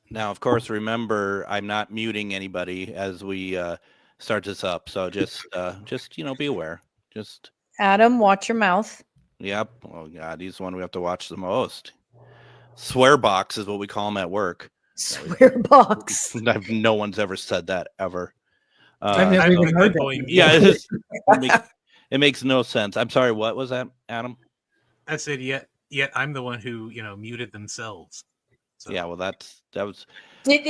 Now, of course, remember I'm not muting anybody as we start this up. So just be aware. Just Adam, watch your mouth. yep. Oh God, he's the one we have to watch the most. Swear box is what we call him at work. Swear box. No one's ever said that ever. I've I've never even heard heard that going that. Yeah, mute. it makes no sense. I'm sorry. What was that, Adam? I said yet I'm the one who muted themselves. So Yeah, well, that was Did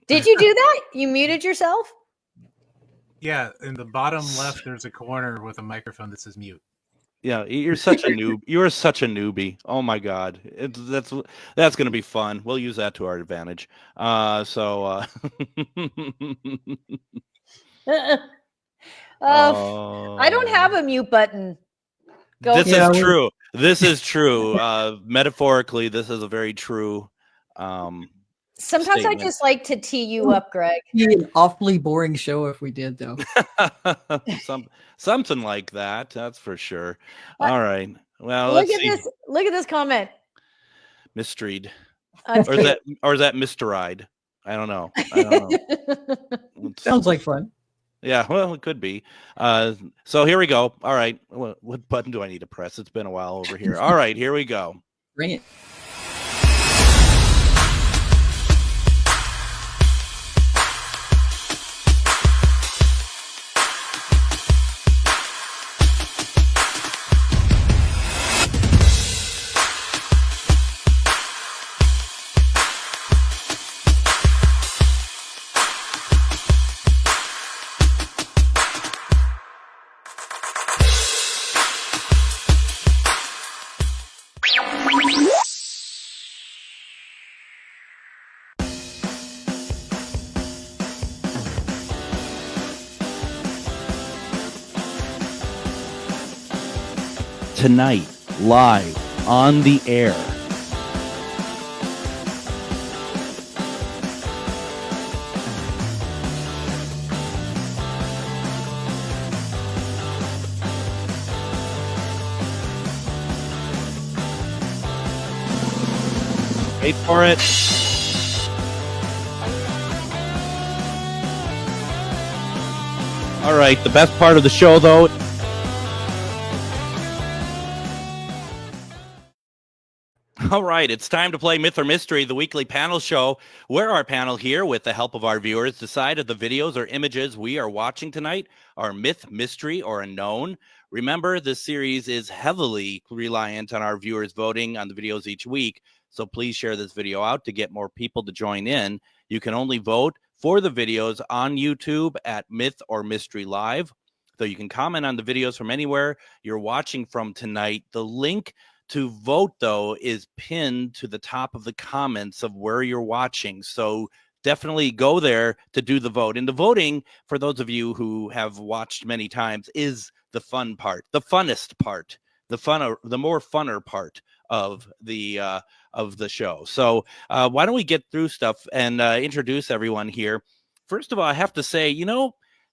you do that? You muted yourself? yeah, in the bottom left there's a corner with a microphone that says mute. yeah. You're such a noob. You are such a newbie. Oh my God, that's gonna be fun. We'll use that to our advantage. So. I don't have a mute button. Go. This Yeah, is true. This is true. Metaphorically, this is a very true. Sometimes statement. I just like to tee you up, Greg. It'd be an awfully boring show if we did, though. Something like that. That's for sure. All right. Well, Look let's at see. this. Look at this comment. Misread. Uh, Or is that misread? I don't know. Sounds like fun. Yeah, well, it could be. So here we go. All right. What button do I need to press? It's been a while over here. All right, here we go. Bring it. Tonight, live on the air. Wait for it. All right, the best part of the show, though. All right, it's time to play Myth or Mystery, the weekly panel show, where our panel here, with the help of our viewers, decide if the videos or images we are watching tonight are myth, mystery, or unknown. Remember, this series is heavily reliant on our viewers voting on the videos each week, so please share this video out to get more people to join in. You can only vote for the videos on YouTube at Myth or Mystery Live, though you can comment on the videos from anywhere you're watching from tonight. The link to vote, though, is pinned to the top of the comments of where you're watching. So definitely go there to do the vote. And the voting, for those of you who have watched many times, is the fun part, the funnest part, the more funner part of the show. So why don't we get through stuff and introduce everyone here? First of all, I have to say,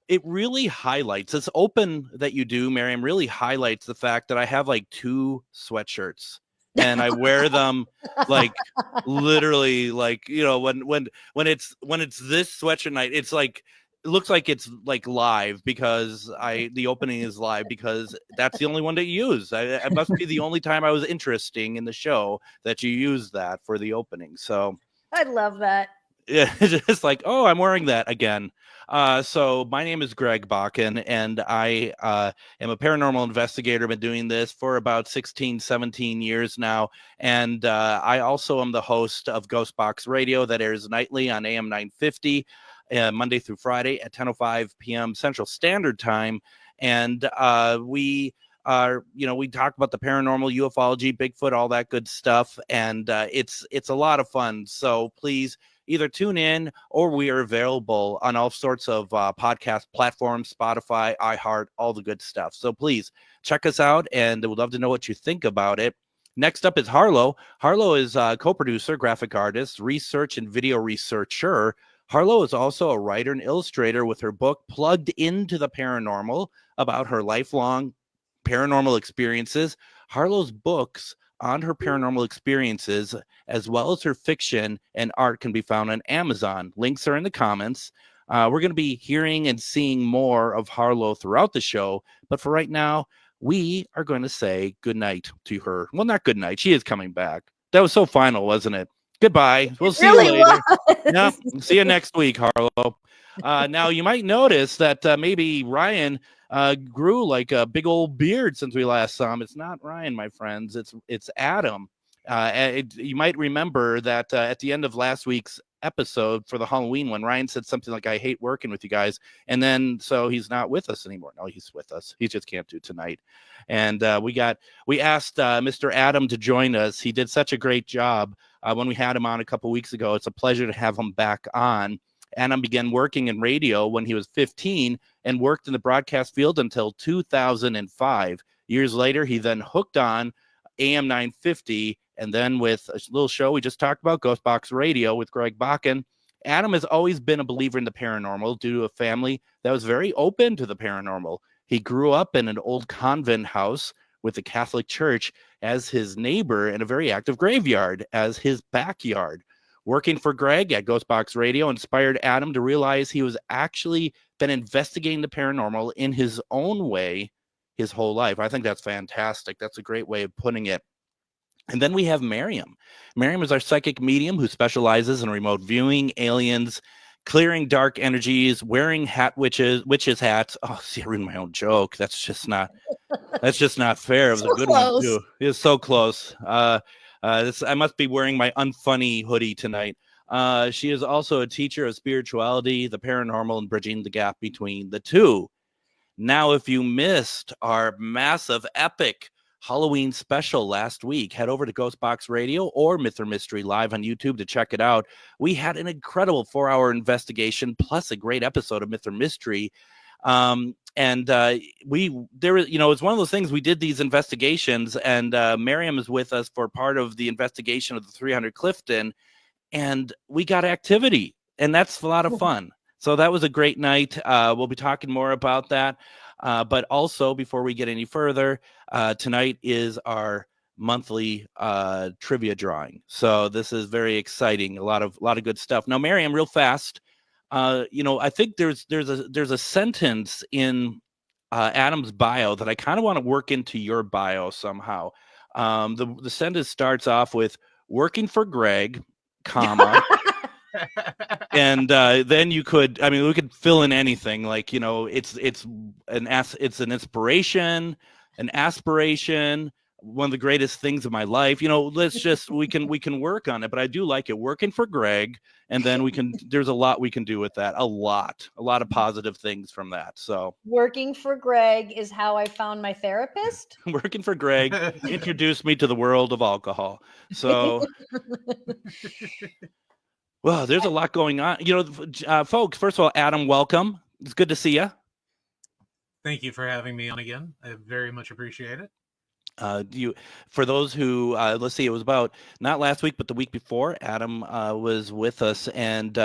it really highlights this open that you do, Miriam, really highlights the fact that I have like 2 sweatshirts and I wear them like literally like, when it's this sweatshirt night, it's like, it looks like it's like live because the opening is live because that's the only one that you use. It must be the only time I was interesting in the show that you use that for the opening. So I love that. yeah, it's just like, oh, I'm wearing that again. So my name is Greg Bakken, and I am a paranormal investigator. Been doing this for about 16, 17 years now. And I also am the host of Ghost Box Radio that airs nightly on AM 950, Monday through Friday at 10:05 p.m. Central Standard Time. And we are, we talk about the paranormal, ufology, Bigfoot, all that good stuff. And it's a lot of fun. So please either tune in or we are available on all sorts of podcast platforms, Spotify, iHeart, all the good stuff. So please check us out, and we'd love to know what you think about it. Next up is Harlow. Harlow is a co-producer, graphic artist, research and video researcher. Harlow is also a writer and illustrator with her book Plugged into the Paranormal, about her lifelong paranormal experiences. Harlow's books on her paranormal experiences, as well as her fiction and art, can be found on Amazon. Links are in the comments. We're going to be hearing and seeing more of Harlow throughout the show, but for right now, we are going to say goodnight to her. Well, not good night. She is coming back. That was so final, wasn't it? Goodbye. We'll see you later. Yeah, see you next week, Harlow. Now, you might notice that maybe Ryan grew like a big old beard since we last saw him. It's not Ryan, my friends. It's Adam. You might remember that at the end of last week's episode for the Halloween one, Ryan said something like, "I hate working with you guys," and then so he's not with us anymore. No, he's with us. He just can't do tonight. And we asked Mr. Adam to join us. He did such a great job when we had him on a couple weeks ago. It's a pleasure to have him back on. Adam began working in radio when he was 15 and worked in the broadcast field until 2005. Years later, he then hooked on AM 950, and then with a little show we just talked about, Ghost Box Radio with Greg Bakken. Adam has always been a believer in the paranormal due to a family that was very open to the paranormal. He grew up in an old convent house with the Catholic Church as his neighbor and a very active graveyard as his backyard. Working for Greg at Ghost Box Radio inspired Adam to realize he was actually been investigating the paranormal in his own way his whole life. I think that's fantastic. That's a great way of putting it. And then we have Miriam. Miriam is our psychic medium who specializes in remote viewing, aliens, clearing dark energies, wearing witches hats. Oh, see, I ruined my own joke. That's just not fair. It was So a good close. one too. It was so close. I must be wearing my unfunny hoodie tonight. She is also a teacher of spirituality, the paranormal, and bridging the gap between the two. Now, if you missed our massive, epic Halloween special last week, head over to Ghost Box Radio or Myth or Mystery Live on YouTube to check it out. We had an incredible 4-hour investigation plus a great episode of Myth or Mystery. It's one of those things. We did these investigations, and Miriam is with us for part of the investigation of the 300 Clifton, and we got activity, and that's a lot of fun. So that was a great night. We'll be talking more about that. But also, before we get any further, tonight is our monthly trivia drawing. So this is very exciting. A lot of good stuff. Now, Miriam, real fast. I think there's a sentence in Adam's bio that I kind of want to work into your bio somehow. The sentence starts off with "working for Greg, comma." And then we could fill in anything, like, it's an inspiration, an aspiration, one of the greatest things of my life. We can work on it. But I do like it, working for Greg, and then there's a lot we can do with that. A lot of positive things from that. So Working for Greg is how I found my therapist. working for Greg introduced me to the world of alcohol. So well, there's a lot going on. Folks, first of all, Adam, welcome. It's good to see you. Thank you for having me on again. I very much appreciate it. For those who, let's see, it was about not last week, but the week before, Adam was with us, and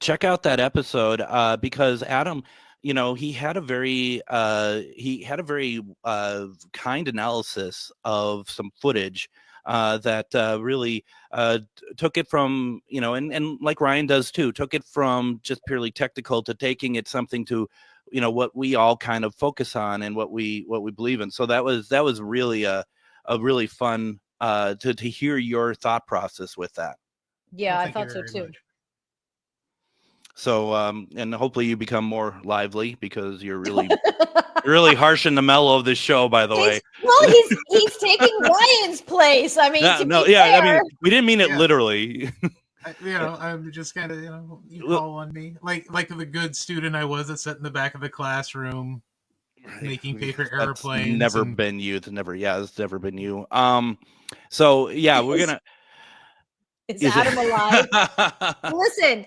check out that episode because Adam, he had a very kind analysis of some footage that really took it from, and like Ryan does too, took it from just purely technical to taking it something to, what we all kind of focus on and what we believe in. So that was really a really fun to hear your thought process with that. Yeah, Well, I thank thought you so very too. much. So and hopefully you become more lively, because you're really really harsh in the mellow of this show, by the way. Well, he's taking Ryan's place. I mean, fair. We didn't mean it Yeah. literally. I'm just kind of, you call on me like the good student I was that sat in the back of the classroom making paper airplanes. Never been you. It's never been you. So yeah, we're gonna. Is Adam alive? Listen,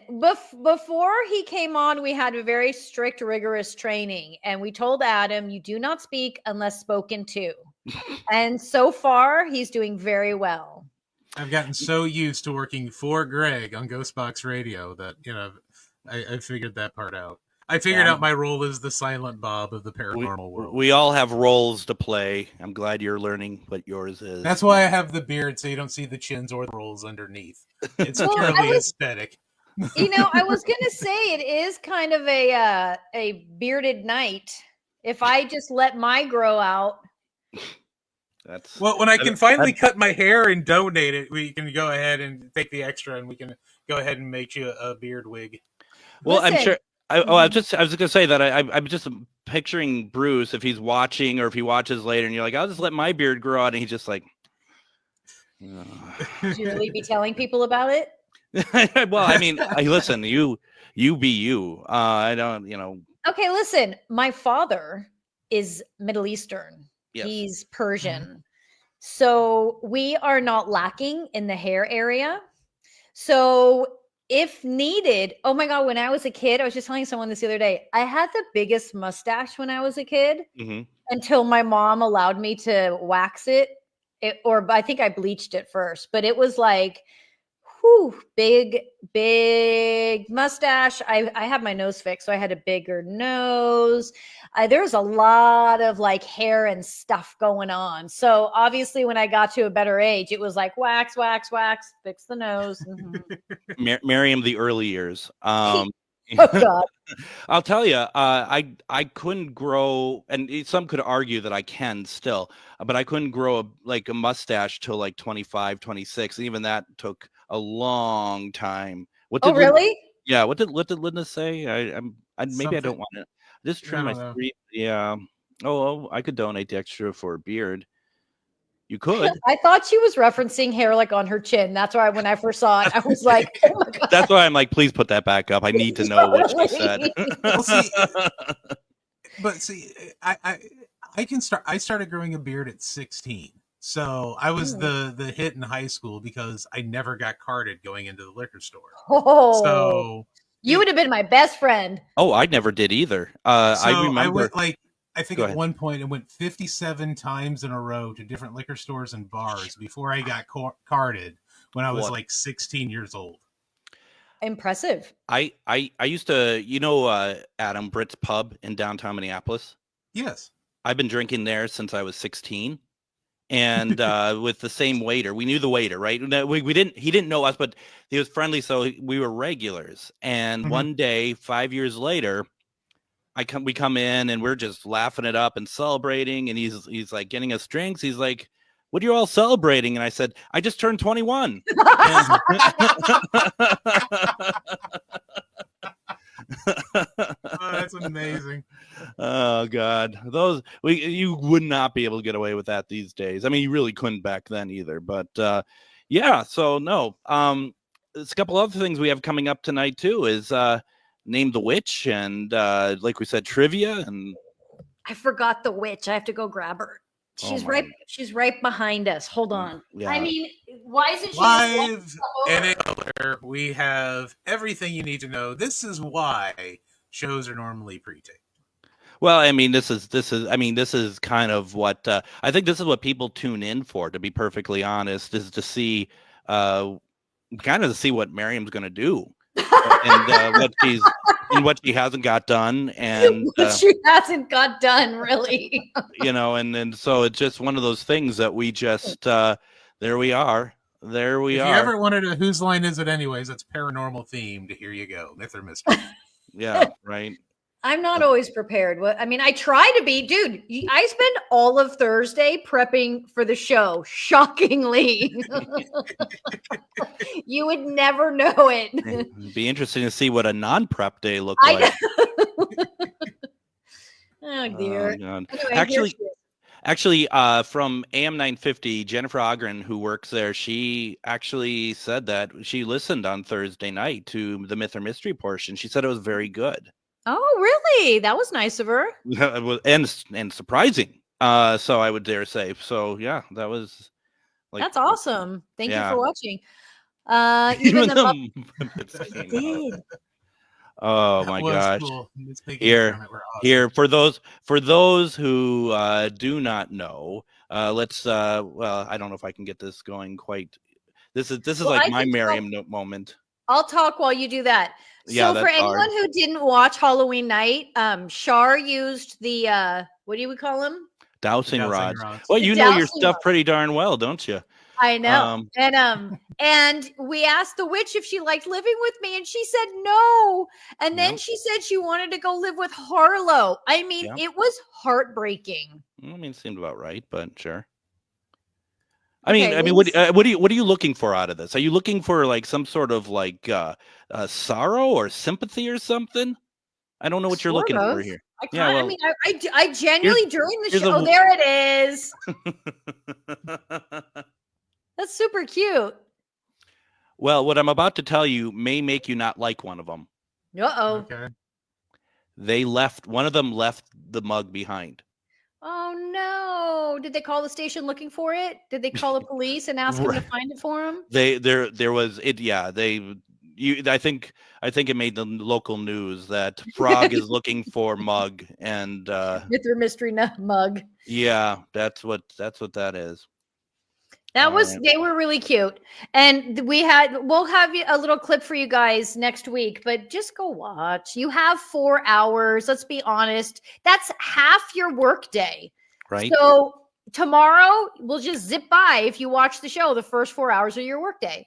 before he came on, we had a very strict, rigorous training, and we told Adam, you do not speak unless spoken to. And so far, he's doing very well. I've gotten so used to working for Greg on Ghost Box Radio that, I figured that part out. I figured Yeah. out my role as the Silent Bob of the paranormal world. We all have roles to play. I'm glad you're learning what yours is. That's why I have the beard, so you don't see the chins or the rolls underneath. It's Well, purely aesthetic. I was gonna say it is kind of a bearded knight. If I just let my grow out, That's Well, when I can finally cut my hair and donate it, we can go ahead and take the extra, and we can go ahead and make you a beard wig. well. I'm Listen. sure. I was gonna say that I'm just picturing Bruce if he's watching or if he watches later, and you're like, I'll just let my beard grow out, and he's just like, should you really be telling people about it? well, I mean, listen, you be you. I don't, Okay, listen. My father is Middle Eastern. Yes. He's Persian. So we are not lacking in the hair area. So if needed, oh my God, when I was a kid, I was just telling someone this the other day, I had the biggest mustache when I was a kid Mhm. until my mom allowed me to wax it. Or I think I bleached it first, but it was like, whew, big mustache. I had my nose fixed, so I had a bigger nose. There was a lot of like hair and stuff going on. So obviously, when I got to a better age, it was like wax, fix the nose. Mhm. Miriam, the early years. Oh God. I'll tell you, I couldn't grow, and some could argue that I can still, but I couldn't grow a mustache till like 25, 26. And even that took a long time. What Oh did Lin- really? yeah, what did Linda say? Maybe I don't Something- want to just trim I my don't know. street. Yeah. Oh, I could donate the extra for a beard. You could. I thought she was referencing hair like on her chin. That's why when I first saw it, I was like, oh my God. That's why I'm like, please put that back up. I need to know what she said. Well, see, but see, I can start. I started growing a beard at 16, so I was the hit in high school because I never got carded going into the liquor store. Oh, So you would have been my best friend. Oh, I never did either. I remember. went I think Go at ahead. one point I went 57 times in a row to different liquor stores and bars before I got carded when I was What? like 16 years old. Impressive. I used to, Adam Britt's Pub in downtown Minneapolis. Yes. I've been drinking there since I was 16, and with the same waiter. We knew the waiter, right? No, we didn't. He didn't know us, but he was friendly, so we were regulars. And Mhm. one day, 5 years later, we come in and we're just laughing it up and celebrating. And he's like getting us drinks. He's like, "What are you all celebrating?" And I said, "I just turned 21." Oh, that's amazing. Oh God, you would not be able to get away with that these days. I mean, you really couldn't back then either. But yeah, so no. There's a couple other things we have coming up tonight too. Is Name the Witch, and like we said, trivia, and I forgot the witch. I have to go grab her. Oh She's my. right. She's right behind us. Hold on. yeah. I mean, why isn't she Live and and color, we have everything you need to know. This is why shows are normally pre-taped. Well, I mean, this is kind of what I think. This is what people tune in for. To be perfectly honest, is to see, kind of to see what Miriam's going to do, and what she hasn't got done, and she hasn't got done really. and so it's just one of those things that we just there we are. There we If are. you ever wanted a Whose Line Is It Anyways, it's paranormal themed. Here you go. Myth or mystery. Yeah, right. I'm not always prepared. I mean, I try to be, dude. I spend all of Thursday prepping for the show. Shockingly, you would never know it. It'd be interesting to see what a non-prep day looked like. Oh dear. Oh, God. Anyway, Actually, from AM 950, Jennifer Ogren, who works there, she actually said that she listened on Thursday night to the Myth or Mystery portion. She said it was very good. oh, really? That was nice of her. and surprising. So I would dare say. So yeah, that was like That's awesome. Thank you Yeah. for watching. Even the Muppets It came out. did. Oh That my was gosh. cool. Miss Piggy Here, and Kermit were awesome. Here for those who do not know, let's well, I don't know if I can get this going quite. This is Well, like I my can tell- Miriam moment. I'll talk while you do that. Yeah, So for that's anyone hard. who didn't watch Halloween Night, Shar used the what do we call them? Dowsing Dowsing rods. rods. Well, The you know your dowsing stuff rods. pretty darn well, don't you? I know. Um, And we asked the witch if she liked living with me, and she said no. And then Yeah. she said she wanted to go live with Harlow. I mean, Yeah. it was heartbreaking. I mean, it seemed about right, but sure. I mean, Okay, what are you looking for out of this? Are you looking for like some sort of like sorrow or sympathy or something? I don't know what you're sort looking for of. here. I Yeah, can't. I well, mean, I genuinely during the here's show. a Oh, there it is. w- That's super cute. Well, what I'm about to tell you may make you not like one of them. Uh-oh. Okay. One of them left the mug behind. Oh no. Did they call the station looking for it? Did they call the police and ask him to find it for him? There was it. Yeah, I think it made the local news that Frog is looking for mug, and Myth or mystery mug. yeah, that's what that is. That was Alright. they were really cute. And we'll have a little clip for you guys next week, but just go watch. You have 4 hours. Let's be honest. That's half your work day. Right. So tomorrow we'll just zip by if you watch the show the first 4 hours of your work day.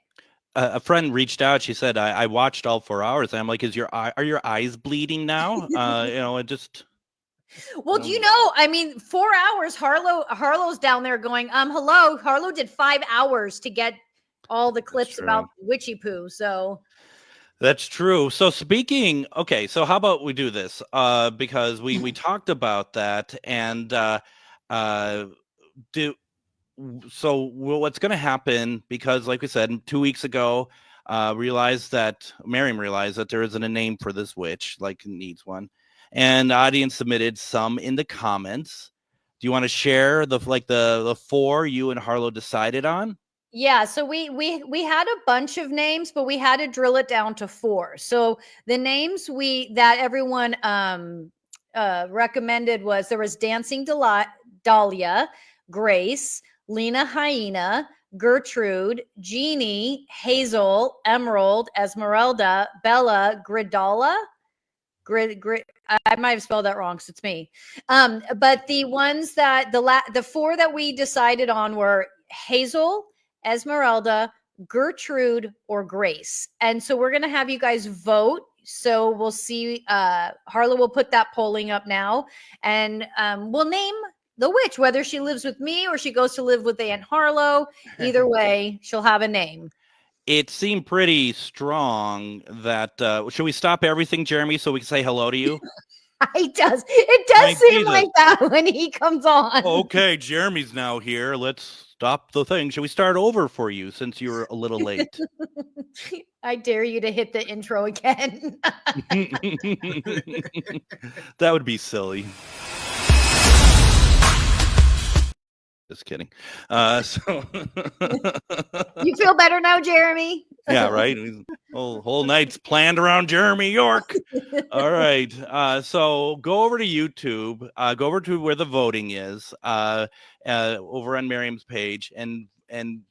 A friend reached out. She said, "I watched all 4 hours." And I'm like, are your eyes bleeding now? It just. Well, do you know? I mean, 4 hours. Harlow's down there going, hello. Harlow did 5 hours to get all the clips about Witchy Poo. So that's true. So okay, so how about we do this? Because we talked about that, and what's going to happen? Because, like we said 2 weeks ago, Miriam realized that there isn't a name for this witch, like it needs one. And the audience submitted some in the comments. Do you want to share the 4 you and Harlow decided on? Yeah, so we had a bunch of names, but we had to drill it down to 4. So the names that everyone recommended there was Dancing Dahlia, Grace, Lena Hyena, Gertrude, Jeannie, Hazel, Emerald, Esmeralda, Bella, Gridala. I might have spelled that wrong, so it's me. But the ones that the 4 that we decided on were Hazel, Esmeralda, Gertrude, or Grace. And so we're going to have you guys vote. So we'll see. Harlow will put that polling up now, and we'll name the witch, whether she lives with me or she goes to live with Aunt Harlow. Either way, she'll have a name. It seemed pretty strong that should we stop everything, Jeremy, so we can say hello to you? It does seem like that when he comes on. Okay, Jeremy's now here. Let's stop the thing. Should we start over for you since you were a little late? I dare you to hit the intro again. That would be silly. Just kidding. So you feel better now, Jeremy? Yeah, right. Whole night's planned around Jeremy York. All right. So go over to YouTube. Go over to where the voting is. Over on Miriam's page, and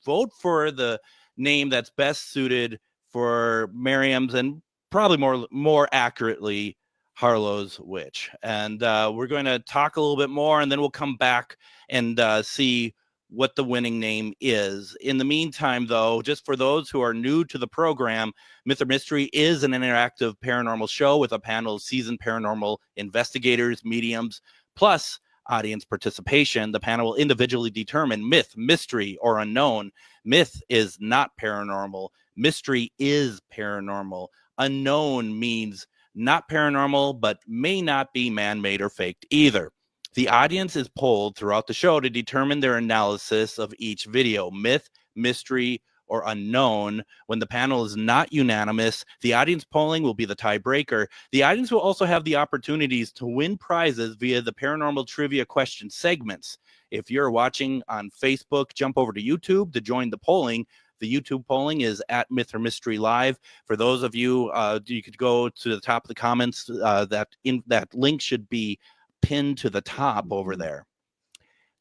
vote for the name that's best suited for Miriam's and probably more accurately Harlow's witch. And we're going to talk a little bit more, and then we'll come back and see what the winning name is. In the meantime, though, just for those who are new to the program, Myth or Mystery is an interactive paranormal show with a panel of seasoned paranormal investigators, mediums, plus audience participation. The panel will individually determine myth, mystery, or unknown. Myth is not paranormal. Mystery is paranormal. Unknown means not paranormal, but may not be man-made or faked either. The audience is polled throughout the show to determine their analysis of each video, myth, mystery, or unknown. When the panel is not unanimous, the audience polling will be the tiebreaker. The audience will also have the opportunities to win prizes via the paranormal trivia question segments. If you're watching on Facebook, jump over to YouTube to join the polling. The YouTube polling is at Myth or Mystery Live. For those of you, you could go to the top of the comments. That link should be pinned to the top over there.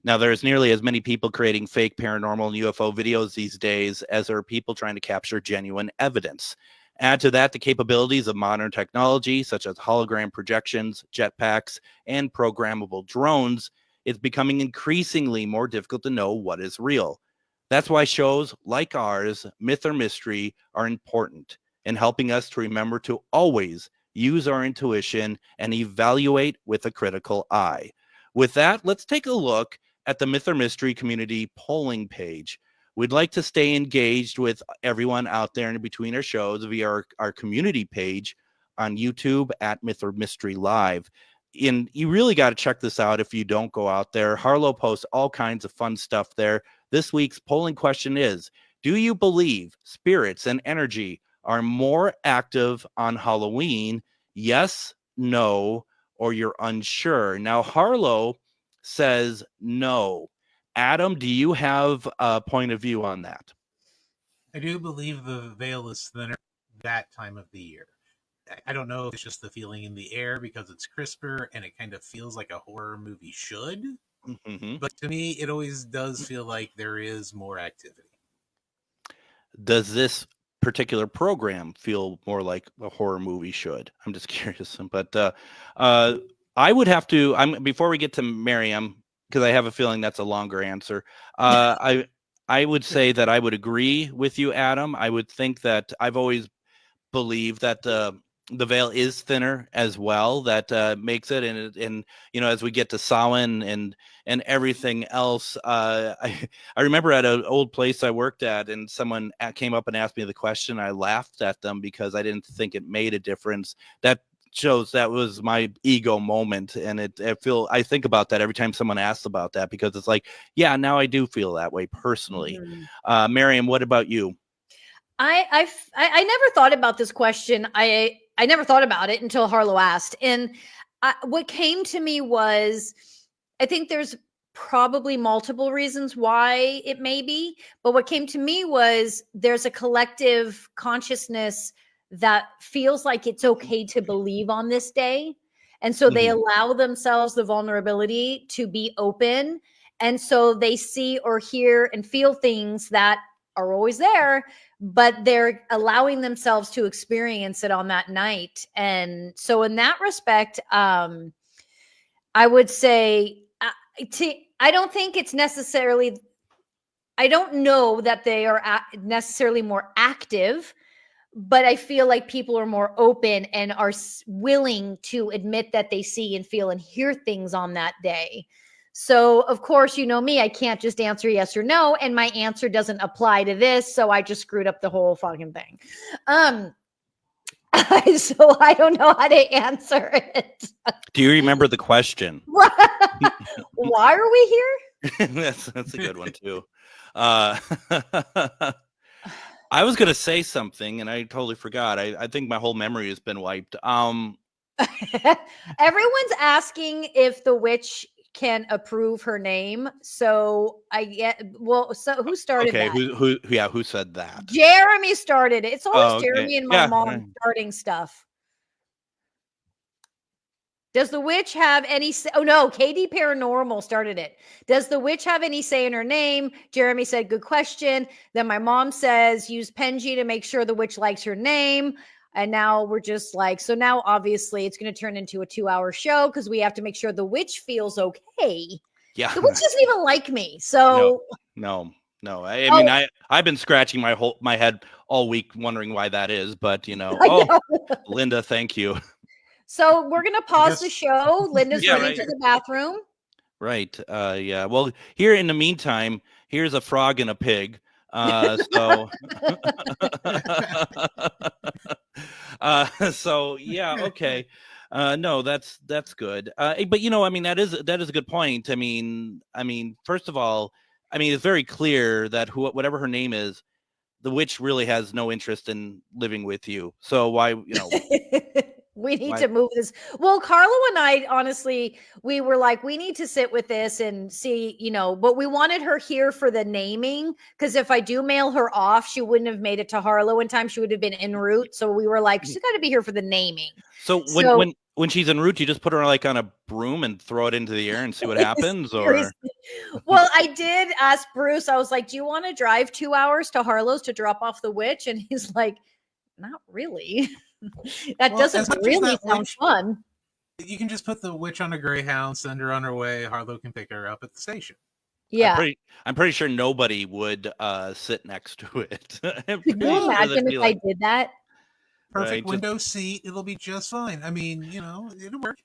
Now, there's nearly as many people creating fake paranormal and UFO videos these days as there are people trying to capture genuine evidence. Add to that the capabilities of modern technology, such as hologram projections, jetpacks, and programmable drones. It's becoming increasingly more difficult to know what is real. That's why shows like ours, Myth or Mystery, are important in helping us to remember to always use our intuition and evaluate with a critical eye. With that, let's take a look at the Myth or Mystery community polling page. We'd like to stay engaged with everyone out there in between our shows via our community page on YouTube at Myth or Mystery Live. And you really got to check this out if you don't go out there. Harlow posts all kinds of fun stuff there. This week's polling question is, do you believe spirits and energy are more active on Halloween? Yes, no, or you're unsure. Now, Harlow says no. Adam, do you have a point of view on that? I do believe the veil is thinner that time of the year. I don't know if it's just the feeling in the air because it's crisper and it kind of feels like a horror movie should. Mm-hmm. But to me, it always does feel like there is more activity. Does this particular program feel more like a horror movie should? I'm just curious. But I would have to, before we get to Miriam, because I have a feeling that's a longer answer. I would say that I would agree with you, Adam. I would think that I've always believed that the veil is thinner as well. That makes it, and as we get to Samhain and everything else, I remember at an old place I worked at, and someone came up and asked me the question. I laughed at them because I didn't think it made a difference. That shows that was my ego moment, and I think about that every time someone asks about that, because it's like, yeah, now I do feel that way personally. Mm-hmm. Miriam, what about you? I never thought about this question. I never thought about it until Harlow asked, and what came to me was, I think there's probably multiple reasons why it may be, but what came to me was there's a collective consciousness that feels like it's okay to believe on this day. And so they allow themselves the vulnerability to be open. And so they see or hear and feel things that are always there, but they're allowing themselves to experience it on that night. And so in that respect, I would say, I don't think it's necessarily, I don't know that they are necessarily more active, but I feel like people are more open and are willing to admit that they see and feel and hear things on that day. So, of course, you know me, I can't just answer yes or no, and my answer doesn't apply to this, so I just screwed up the whole fucking thing. So I don't know how to answer it. Do you remember the question? Why are we here? That's a good one too. I was gonna say something and I totally forgot. I think my whole memory has been wiped. Everyone's asking if the witch can approve her name. So so who started that? Who said that? Jeremy started it. It's always Jeremy and my mom starting stuff. Does the witch have any say? Oh no, Katie Paranormal started it. Does the witch have any say in her name? Jeremy said, good question. Then my mom says, use Penji to make sure the witch likes her name. And now we're just like, so now obviously it's going to turn into a 2-hour show because we have to make sure the witch feels okay. Yeah. The witch doesn't even like me. So no. I mean, I've been scratching my head all week wondering why that is, but Linda, thank you. So we're going to pause the show. Linda's running to the bathroom. Right. Yeah. Well, here in the meantime, here's a frog and a pig. So yeah, okay. No, that's good. But I mean, that is a good point. I mean, first of all, it's very clear that whatever her name is, the witch really has no interest in living with you. So why, we need to move this. Well, Carlo and I, honestly, we were like, we need to sit with this and see, but we wanted her here for the naming, because if I do mail her off, she wouldn't have made it to Harlow in time. She would have been en route. So we were like, she's got to be here for the naming. So when she's en route, you just put her like on a broom and throw it into the air and see what happens? Or well, I did ask Bruce, I was like, do you want to drive 2 hours to Harlow's to drop off the witch? And he's like, not really. That Well, doesn't as much as really that sound witch- fun. You can just put the witch on a greyhound, send her on her way. Harlow can pick her up at the station. Yeah. I'm pretty sure nobody would sit next to it. I'm Could pretty you sure that'd imagine be if like, I did that? Perfect Right, just- window seat. It'll be just fine. I mean, it'll work.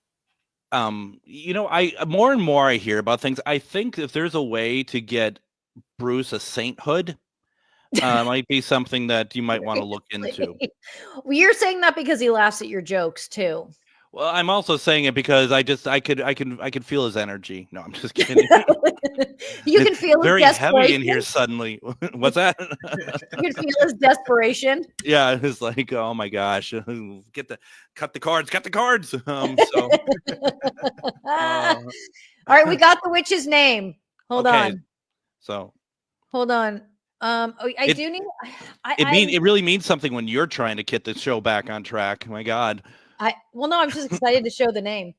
I more and more I hear about things. I think if there's a way to get Bruce a sainthood, might be something that you might want to look into. Well, you're saying that because he laughs at your jokes too. Well, I'm also saying it because I could feel his energy. No, I'm just kidding. You can It's feel his very heavy in desperation. here suddenly. What's that? You can feel his desperation. Yeah, it's like, oh my gosh, cut the cards. So All right, we got the witch's name. Hold okay, on. so Hold on. I It- do need. it really means something when you're trying to get the show back on track. My God. Well, no, I'm just excited to show the name.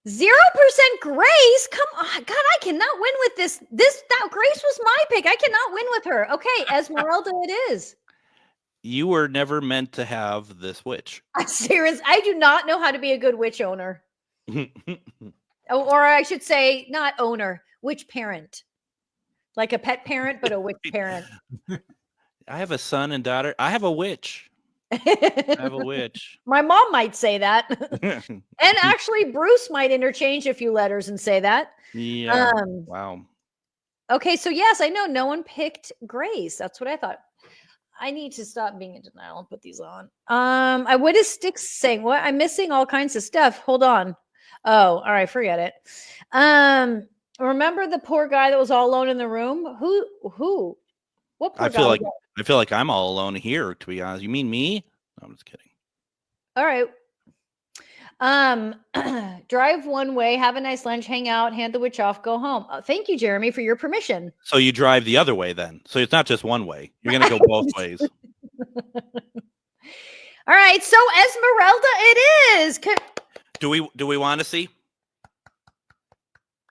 0% Grace. Come on, God, I cannot win with this. That Grace was my pick. I cannot win with her. Okay, Esmeralda, it is. You were never meant to have this witch. I'm serious. I do not know how to be a good witch owner, or I should say, not owner, witch parent, like a pet parent, but a witch parent. I have a son and daughter. I have a witch. I have a witch. My mom might say that. And actually, Bruce might interchange a few letters and say that. Yeah. Wow. Okay, so yes, I know no one picked Grace. That's what I thought. I need to stop being in denial and put these on. What is Sticks saying? What? I'm missing all kinds of stuff. Hold on. Oh, all right, forget it. Remember the poor guy that was all alone in the room? Who? What poor I feel guy? like I'm all alone here, to be honest. You mean me? No, I'm just kidding. All right. Drive one way, have a nice lunch, hang out, hand the witch off, go home. Thank you, Jeremy, for your permission. So you drive the other way then. So it's not just one way. You're gonna go both ways. All right, so Esmeralda it is. Do we want to see?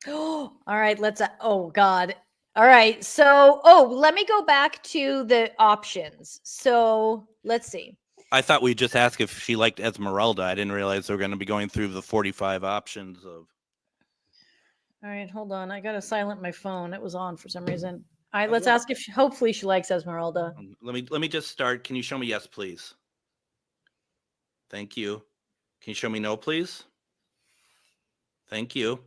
All right, let's oh God. All right. So, let me go back to the options. So, let's see. I thought we'd just ask if she liked Esmeralda. I didn't realize they were going to be going through the 45 options of. All right, hold on. I got to silent my phone. It was on for some reason. All right, let's ask if hopefully she likes Esmeralda. Let me just start. Can you show me yes, please? Thank you. Can you show me no, please? Thank you.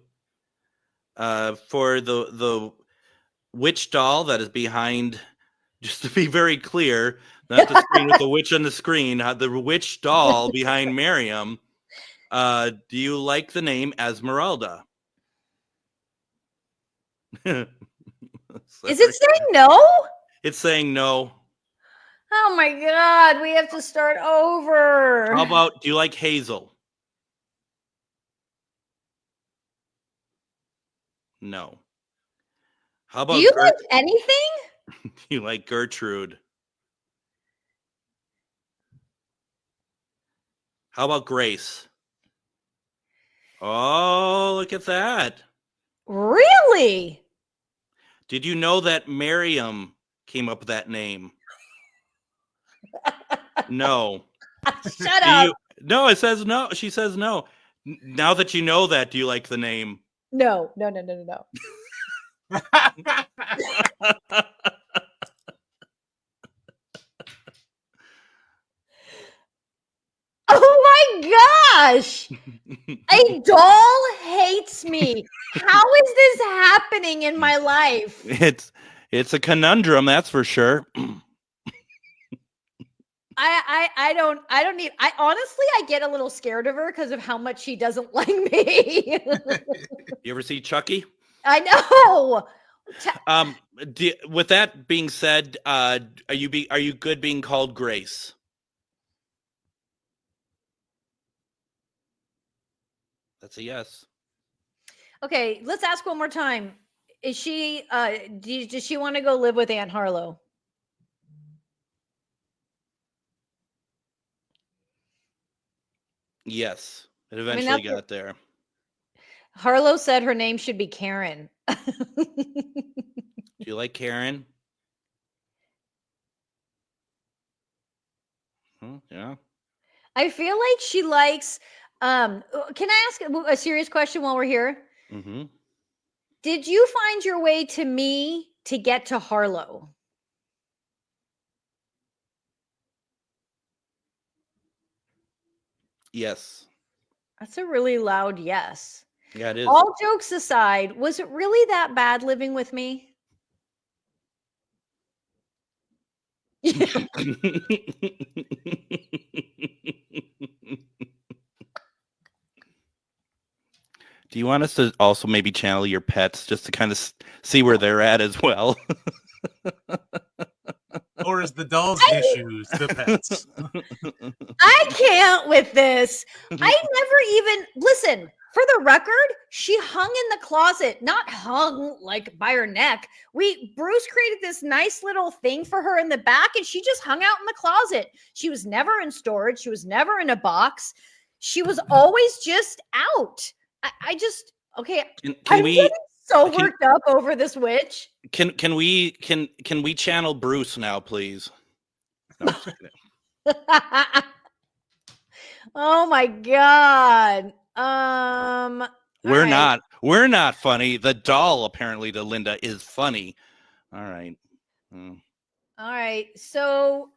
For the witch doll that is behind, just to be very clear, not the screen with the witch on the screen, the witch doll behind Miriam. Do you like the name Esmeralda? Is it saying no? It's saying no. Oh my God, we have to start over. How about, do you like Hazel? No. How about Do you like anything? Do you like Gertrude? How about Grace? Oh, look at that. Really? Did you know that Miriam came up with that name? No. Shut up. No, it says no. She says no. Now that you know that, do you like the name? No. Oh my gosh! A doll hates me. How is this happening in my life? It's a conundrum, that's for sure. I don't need. I honestly, I get a little scared of her because of how much she doesn't like me. You ever see Chucky? I know. With that being said, are you good being called Grace? That's a yes. Okay, let's ask one more time. Is she? Does she want to go live with Aunt Harlow? Yes, it eventually that's got there. Harlow said her name should be Karen. Do you like Karen? Yeah. I feel like she likes. Can I ask a serious question while we're here? Mm-hmm. Did you find your way to me to get to Harlow? Yes. That's a really loud yes. Yeah, it is. All jokes aside, was it really that bad living with me? Do you want us to also maybe channel your pets just to kind of see where they're at as well? Or is the doll's issues the pets? I can't with this. I never even listen. For the record, she hung in the closet, not hung like by her neck. Bruce created this nice little thing for her in the back, and she just hung out in the closet. She was never in storage. She was never in a box. She was always just out. I just okay. Can we? Getting so worked up over this witch. Can we channel Bruce now, please? No, I'm just kidding. Oh my god. We're right. we're not funny. The doll apparently to Linda is funny. All right. All right. So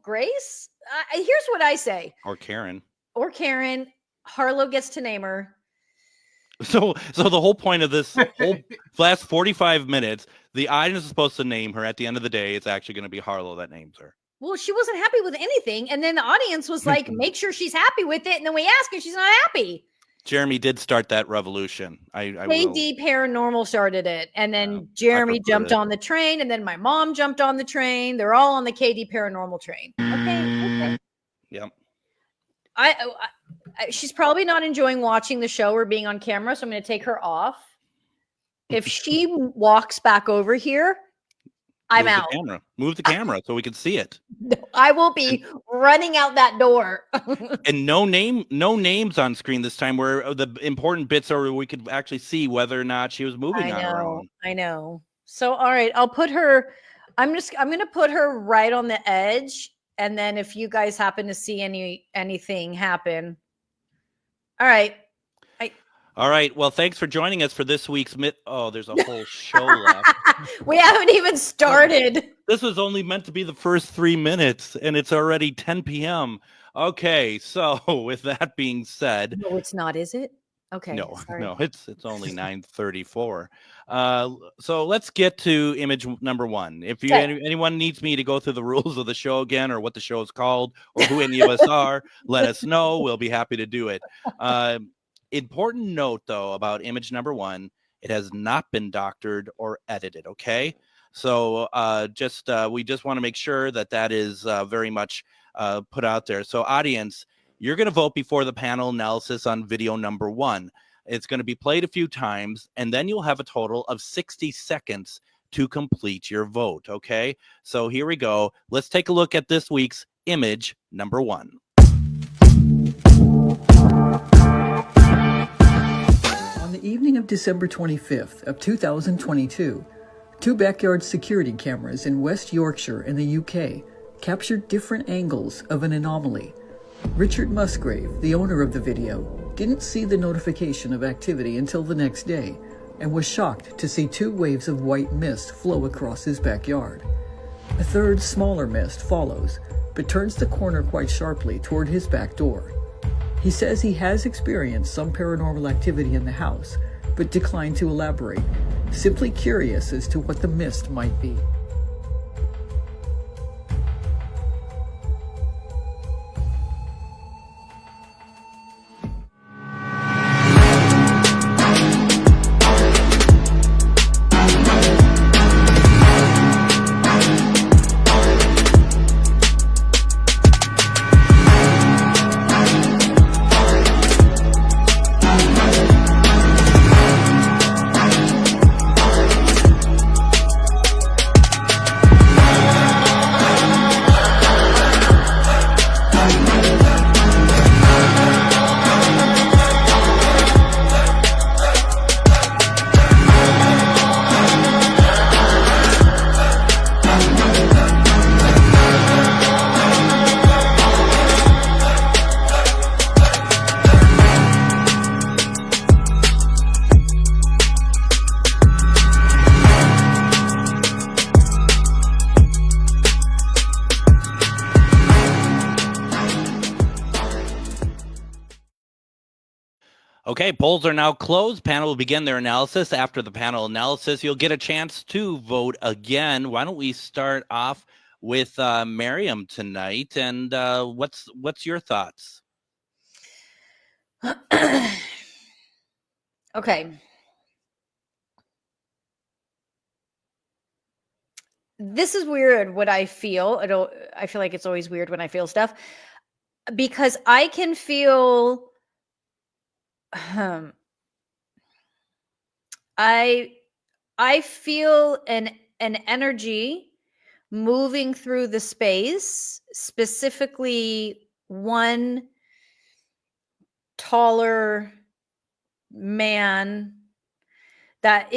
Grace, here's what I say. Or Karen. Harlow gets to name her. So the whole point of this whole last 45 minutes, the audience is supposed to name her. At the end of the day, it's actually going to be Harlow that names her. Well, she wasn't happy with anything, and then the audience was like, "Make sure she's happy with it." And then we ask, and she's not happy. Jeremy did start that revolution. KD Paranormal started it, and then Jeremy jumped on the train, and then my mom jumped on the train. They're all on the KD Paranormal train. Okay. Yep. She's probably not enjoying watching the show or being on camera, so I'm going to take her off. If she walks back over here, I'm out. Move the camera so we can see it. I will be running out that door. And no names on screen this time, where the important bits are where we could actually see whether or not she was moving on her own. I know. So all right, I'll put her. I'm going to put her right on the edge, and then if you guys happen to see anything happen, all right. All right. Well, thanks for joining us for this week's Oh, there's a whole show left. We haven't even started. This was only meant to be the first 3 minutes, and it's already 10 p.m. Okay. So with that being said. No, it's not, is it? Okay. No, sorry. no, it's only 9:34. So let's get to image number one. If anyone needs me to go through the rules of the show again, or what the show is called, or who any of us are, let us know. We'll be happy to do it. Important note, though, about image number one, it has not been doctored or edited, okay? So we just want to make sure that is very much put out there. So audience, you're going to vote before the panel analysis on video number one. It's going to be played a few times, and then you'll have a total of 60 seconds to complete your vote, okay? So here we go. Let's take a look at this week's image number one. On the evening of December 25th of 2022, two backyard security cameras in West Yorkshire in the UK captured different angles of an anomaly. Richard Musgrave, the owner of the video, didn't see the notification of activity until the next day and was shocked to see two waves of white mist flow across his backyard. A third, smaller mist follows, but turns the corner quite sharply toward his back door. He says he has experienced some paranormal activity in the house, but declined to elaborate, simply curious as to what the mist might be. Okay, polls are now closed. Panel will begin their analysis. After the panel analysis, you'll get a chance to vote again. Why don't we start off with Miriam tonight? And what's your thoughts? Okay. This is weird what I feel. I feel like it's always weird when I feel stuff because I can feel I feel an energy moving through the space, specifically one taller man that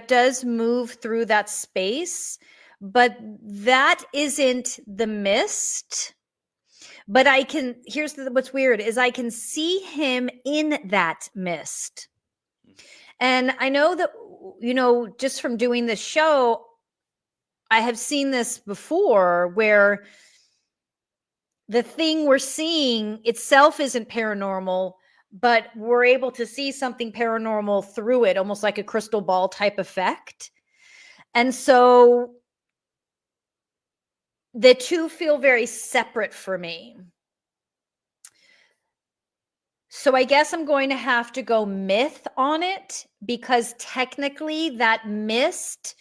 does move through that space, but that isn't the mist. But here's what's weird is I can see him in that mist. And I know that, just from doing this show, I have seen this before where the thing we're seeing itself isn't paranormal, but we're able to see something paranormal through it, almost like a crystal ball type effect. And so the two feel very separate for me. So I guess I'm going to have to go myth on it because technically that mist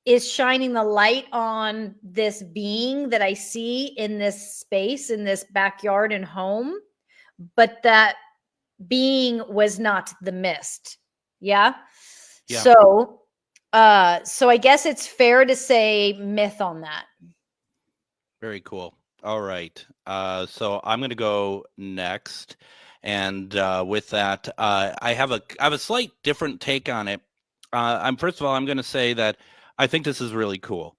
is shining the light on this being that I see in this space, in this backyard and home, but that being was not the mist. Yeah. So I guess it's fair to say myth on that. Very cool. All right. So I'm going to go next. And with that, I have a slight different take on it. First of all, I'm going to say that I think this is really cool.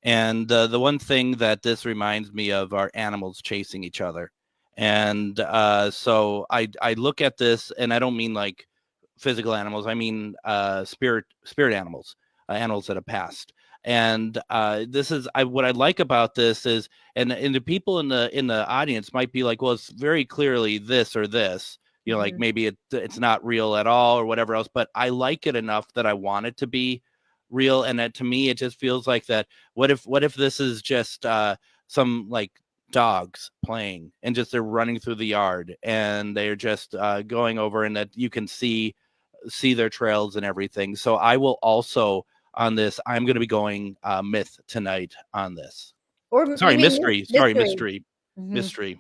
And the one thing that this reminds me of are animals chasing each other. And so I look at this, and I don't mean like physical animals. I mean spirit animals, animals that have passed. And this is what I like about this is, and the people in the audience might be like, well, it's very clearly this or this, like maybe it's not real at all or whatever else. But I like it enough that I want it to be real, and that to me it just feels like that. What if this is just some like dogs playing and just they're running through the yard and they're just going over, and that you can see their trails and everything. So I will also. On this, I'm going to be going myth tonight on this. Or sorry, mystery. Sorry, mystery. Mm-hmm. Mystery.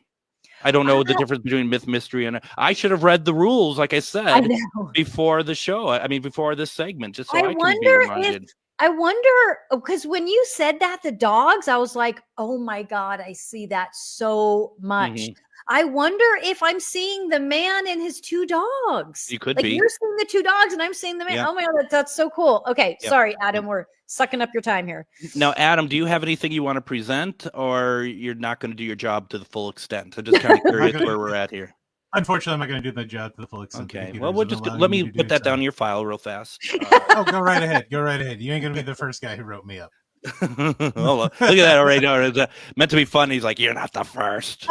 I don't know the difference between myth, mystery, and I should have read the rules, like I said, before the show. I mean, before this segment, just so I can be reminded. I wonder, because when you said that, the dogs, I was like, oh my God, I see that so much. Mm-hmm. I wonder if I'm seeing the man and his two dogs. You could like be. You're seeing the two dogs and I'm seeing the man. Yeah. Oh my God, that's so cool. Okay. Yeah. Sorry, Adam. We're sucking up your time here. Now, Adam, do you have anything you want to present, or you're not going to do your job to the full extent? I'm just kind of curious where we're at here. Unfortunately, I'm not going to do the job to the full extent. Okay. Well, we'll just let me put that down in your file real fast. Oh, go right ahead. Go right ahead. You ain't going to be the first guy who wrote me up. Oh, look at that already. It's meant to be funny. He's like, you're not the first.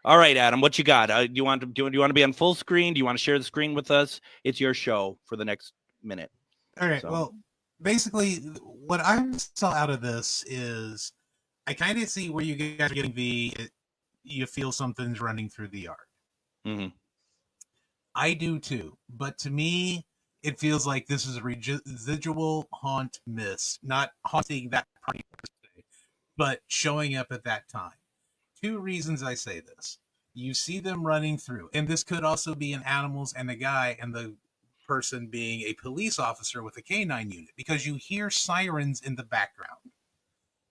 All right, Adam, what you got? Do you want to be on full screen? Do you want to share the screen with us? It's your show for the next minute. All right. So. Well, basically, what I saw out of this is I kind of see where you guys are getting you feel something's running through the yard. Mm-hmm. I do too, but to me, it feels like this is a residual haunt mist, not haunting that party per se, but showing up at that time. Two reasons I say this. You see them running through, and this could also be an animals and a guy, and the person being a police officer with a canine unit, because you hear sirens in the background.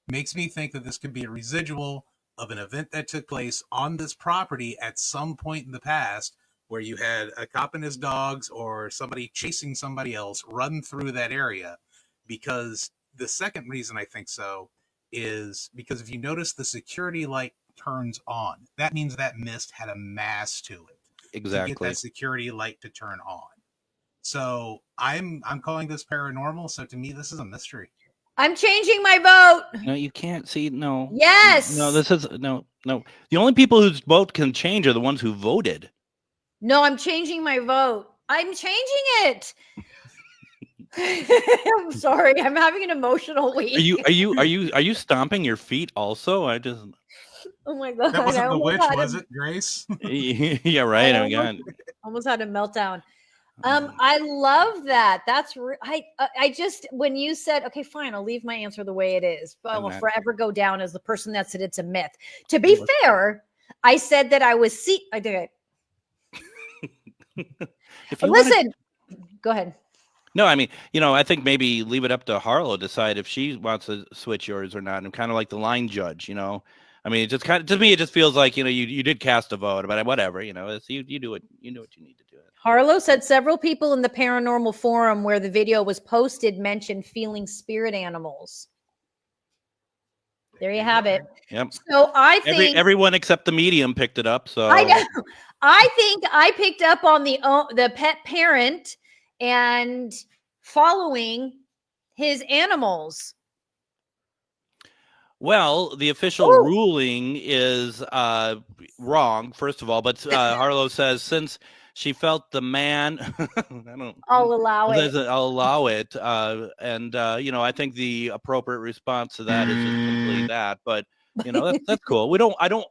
Makes me think that this could be a residual of an event that took place on this property at some point in the past, where you had a cop and his dogs or somebody chasing somebody else run through that area. Because the second reason I think so is because if you notice the security light turns on, that means that mist had a mass to it. Exactly. To get that security light to turn on. So I'm calling this paranormal. So to me, this is a mystery. I'm changing my vote. No, you can't see. No. Yes. No, this is no. The only people whose vote can change are the ones who voted. No, I'm changing my vote. I'm changing it. I'm sorry. I'm having an emotional week. Are you stomping your feet also? I just Oh my god. That wasn't I the almost witch, had was a- it, Grace? yeah, right. I Oh my God. almost had a meltdown. I love that. That's I just when you said, okay, fine, I'll leave my answer the way it is, but I will Okay. forever go down as the person that said it's a myth. To be fair, I said that I was I did it. If you wanna- Listen, go ahead. No, I mean, I think maybe leave it up to Harlow to decide if she wants to switch yours or not. I'm kind of like the line judge, I mean, it just kind of, to me, it just feels like, you did cast a vote, but whatever, it's, you do what you need to do. Harlow said several people in the paranormal forum where the video was posted mentioned feeling spirit animals. There you have it. Yep. So I think Everyone except the medium picked it up. So I know. I think I picked up on the pet parent and following his animals. Well, the official Ooh. ruling is wrong, first of all, but Harlow says since she felt the man, I'll allow it. I'll allow it. And I think the appropriate response to that is just simply that. But that's cool. I don't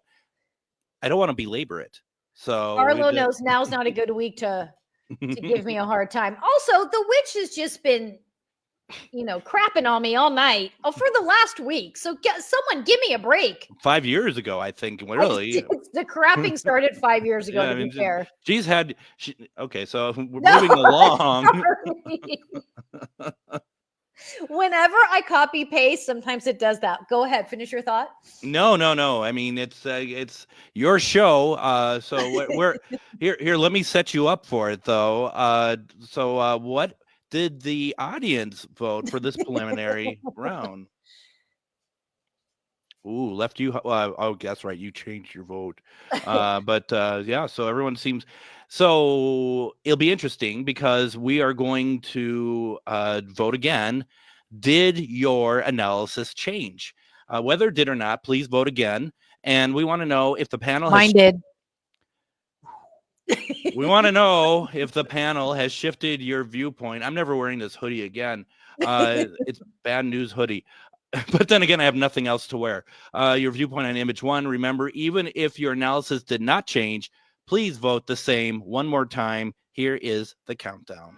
want to belabor it. So Harlow knows now's not a good week to give me a hard time. Also, the witch has just been crapping on me all night for the last week. So someone give me a break. 5 years ago, I think, really. The crapping started 5 years ago, to be fair. Okay, so we're moving along. Whenever I copy paste, sometimes it does that. Go ahead, finish your thought. No. I mean, it's your show. So we're here. Let me set you up for it, though. So what did the audience vote for this preliminary round? Ooh, left you. Oh, that's right. You changed your vote. But yeah, so everyone seems. So it'll be interesting because we are going to vote again. Did your analysis change? Whether it did or not, please vote again. And we want to know if the panel Mine did. We want to know if the panel has shifted your viewpoint. I'm never wearing this hoodie again. It's bad news hoodie. But then again, I have nothing else to wear. Your viewpoint on image one. Remember, even if your analysis did not change, please vote the same one more time. Here is the countdown.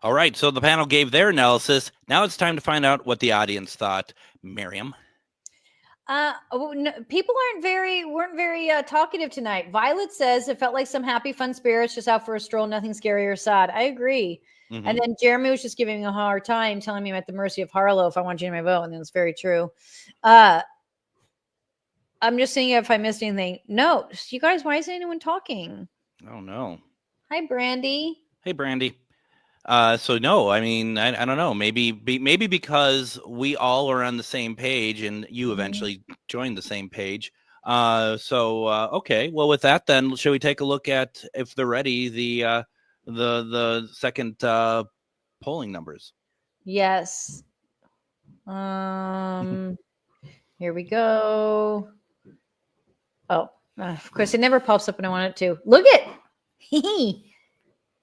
All right, so the panel gave their analysis. Now it's time to find out what the audience thought. Miriam? People weren't very talkative tonight. Violet says it felt like some happy, fun spirits just out for a stroll, nothing scary or sad. I agree. Mm-hmm. And then Jeremy was just giving me a hard time, telling me I'm at the mercy of Harlow if I want to change my vote, and that's very true. I'm just seeing if I missed anything. No, you guys, why isn't anyone talking? Oh, no. Hi, Brandy. Hey, Brandy. So no, I mean, I don't know. Maybe because we all are on the same page, and you eventually joined the same page. Okay. Well, with that, then, shall we take a look at, if they're ready, the second polling numbers? Yes. Here we go. Oh, of course, it never pops up when I want it to. Look it.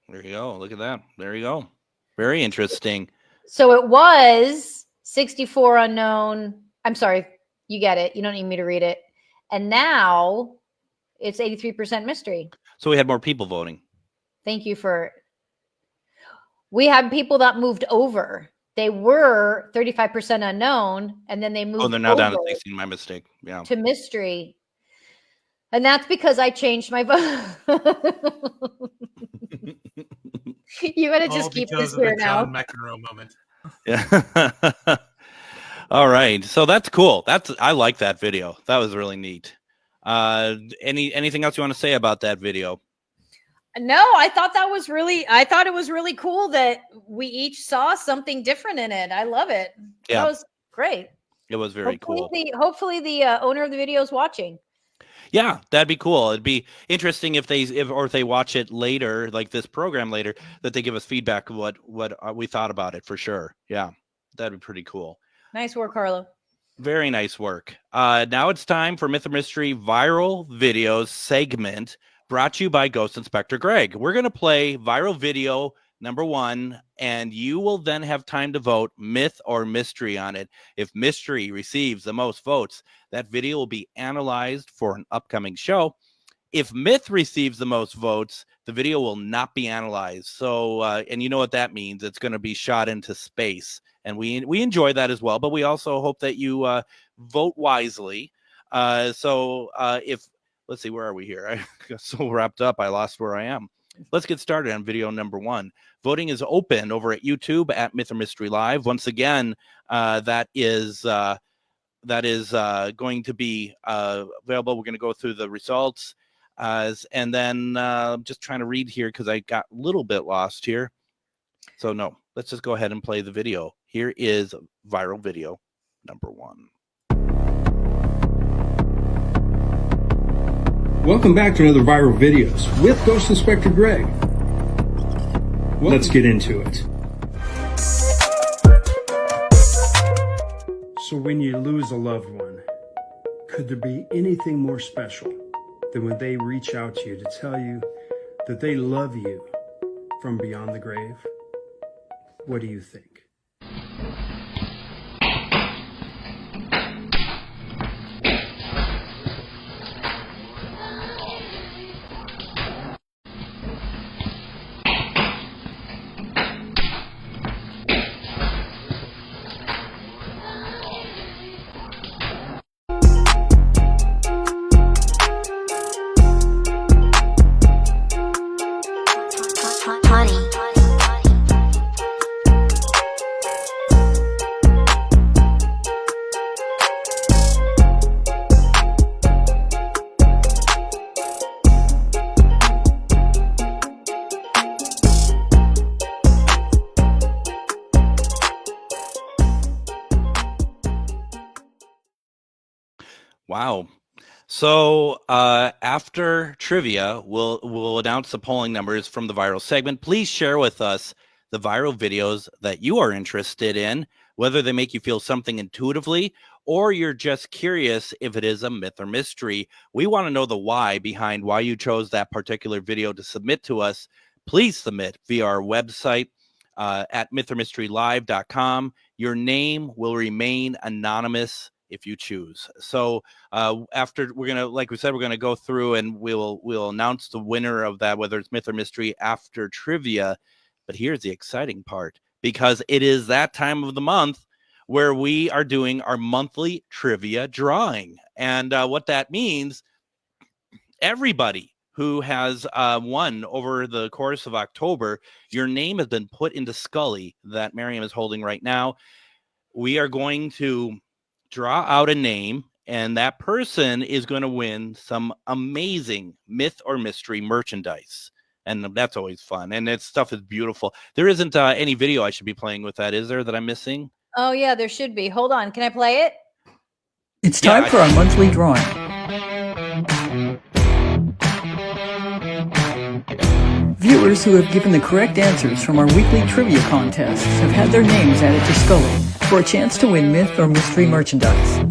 There you go. Look at that. There you go. Very interesting. So it was 64 unknown. I'm sorry, you get it. You don't need me to read it. And now it's 83% mystery. So we had more people voting. Thank you for. We had people that moved over. They were 35% unknown, and then they moved. Oh, they're now down to over 16. My mistake. Yeah. to mystery. And that's because I changed my vote. You gotta just keep this here now. John McEnroe moment. Yeah. All right. So that's cool. I like that video. That was really neat. Anything else you want to say about that video? No, I thought it was really cool that we each saw something different in it. I love it. Yeah. That was great. It was very cool. Hopefully the owner of the video is watching. Yeah, that'd be cool. It'd be interesting if they watch it later, like this program later, that they give us feedback of what we thought about it for sure. Yeah, that'd be pretty cool. Nice work, Carlo. Very nice work. Now it's time for Myth or Mystery Viral Videos segment, brought to you by Ghost Inspector Greg. We're going to play viral video number 1, and you will then have time to vote myth or mystery on it. If mystery receives the most votes, that video will be analyzed for an upcoming show. If myth receives the most votes, the video will not be analyzed. So, and you know what that means. It's going to be shot into space. And we enjoy that as well. But we also hope that you vote wisely. Let's see, where are we here? I got so wrapped up, I lost where I am. Let's get started on video number 1. Voting is open over at YouTube at Myth or Mystery Live. Once again, that is going to be available. We're going to go through the results. And then just trying to read here because I got a little bit lost here. So no, let's just go ahead and play the video. Here is viral video number 1. Welcome back to another Viral Videos with Ghost Inspector Greg. Let's get into it. So when you lose a loved one, could there be anything more special than when they reach out to you to tell you that they love you from beyond the grave? What do you think? Wow. So after trivia, we'll announce the polling numbers from the viral segment. Please share with us the viral videos that you are interested in, whether they make you feel something intuitively or you're just curious if it is a myth or mystery. We want to know the why behind why you chose that particular video to submit to us. Please submit via our website at mythormysterylive.com. Your name will remain anonymous if you choose. So after we're going to, like we said, we're going to go through and we'll announce the winner of that, whether it's myth or mystery, after trivia. But here's the exciting part, because it is that time of the month where we are doing our monthly trivia drawing. And what that means, everybody who has won over the course of October, your name has been put into Scully that Miriam is holding right now. We are going to draw out a name, and that person is going to win some amazing myth or mystery merchandise. And that's always fun. And that stuff is beautiful. There isn't any video I should be playing with that, is there, that I'm missing? Oh, yeah, there should be. Hold on. Can I play it? It's time for our monthly drawing. Viewers who have given the correct answers from our weekly trivia contests have had their names added to Scully for a chance to win myth or mystery merchandise.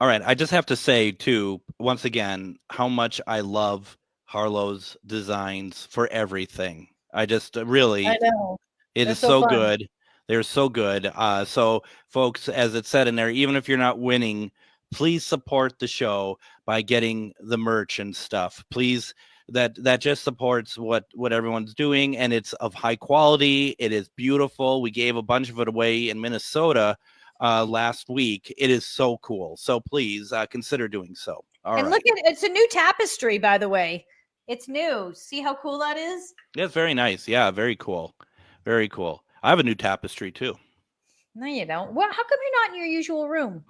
All right. I just have to say, too, once again, how much I love Harlow's designs for everything. I just really, I know. it They're is so so fun. good. They're so good. So, folks, as it said in there, even if you're not winning, please support the show by getting the merch and stuff. Please, that just supports what everyone's doing, and it's of high quality. It is beautiful. We gave a bunch of it away in Minnesota last week. It is so cool. So please consider doing so. All and right. look at it's a new tapestry, by the way. It's new. See how cool that is? That's very nice. Yeah, very cool. Very cool. I have a new tapestry too. No, you don't. Well, how come you're not in your usual room?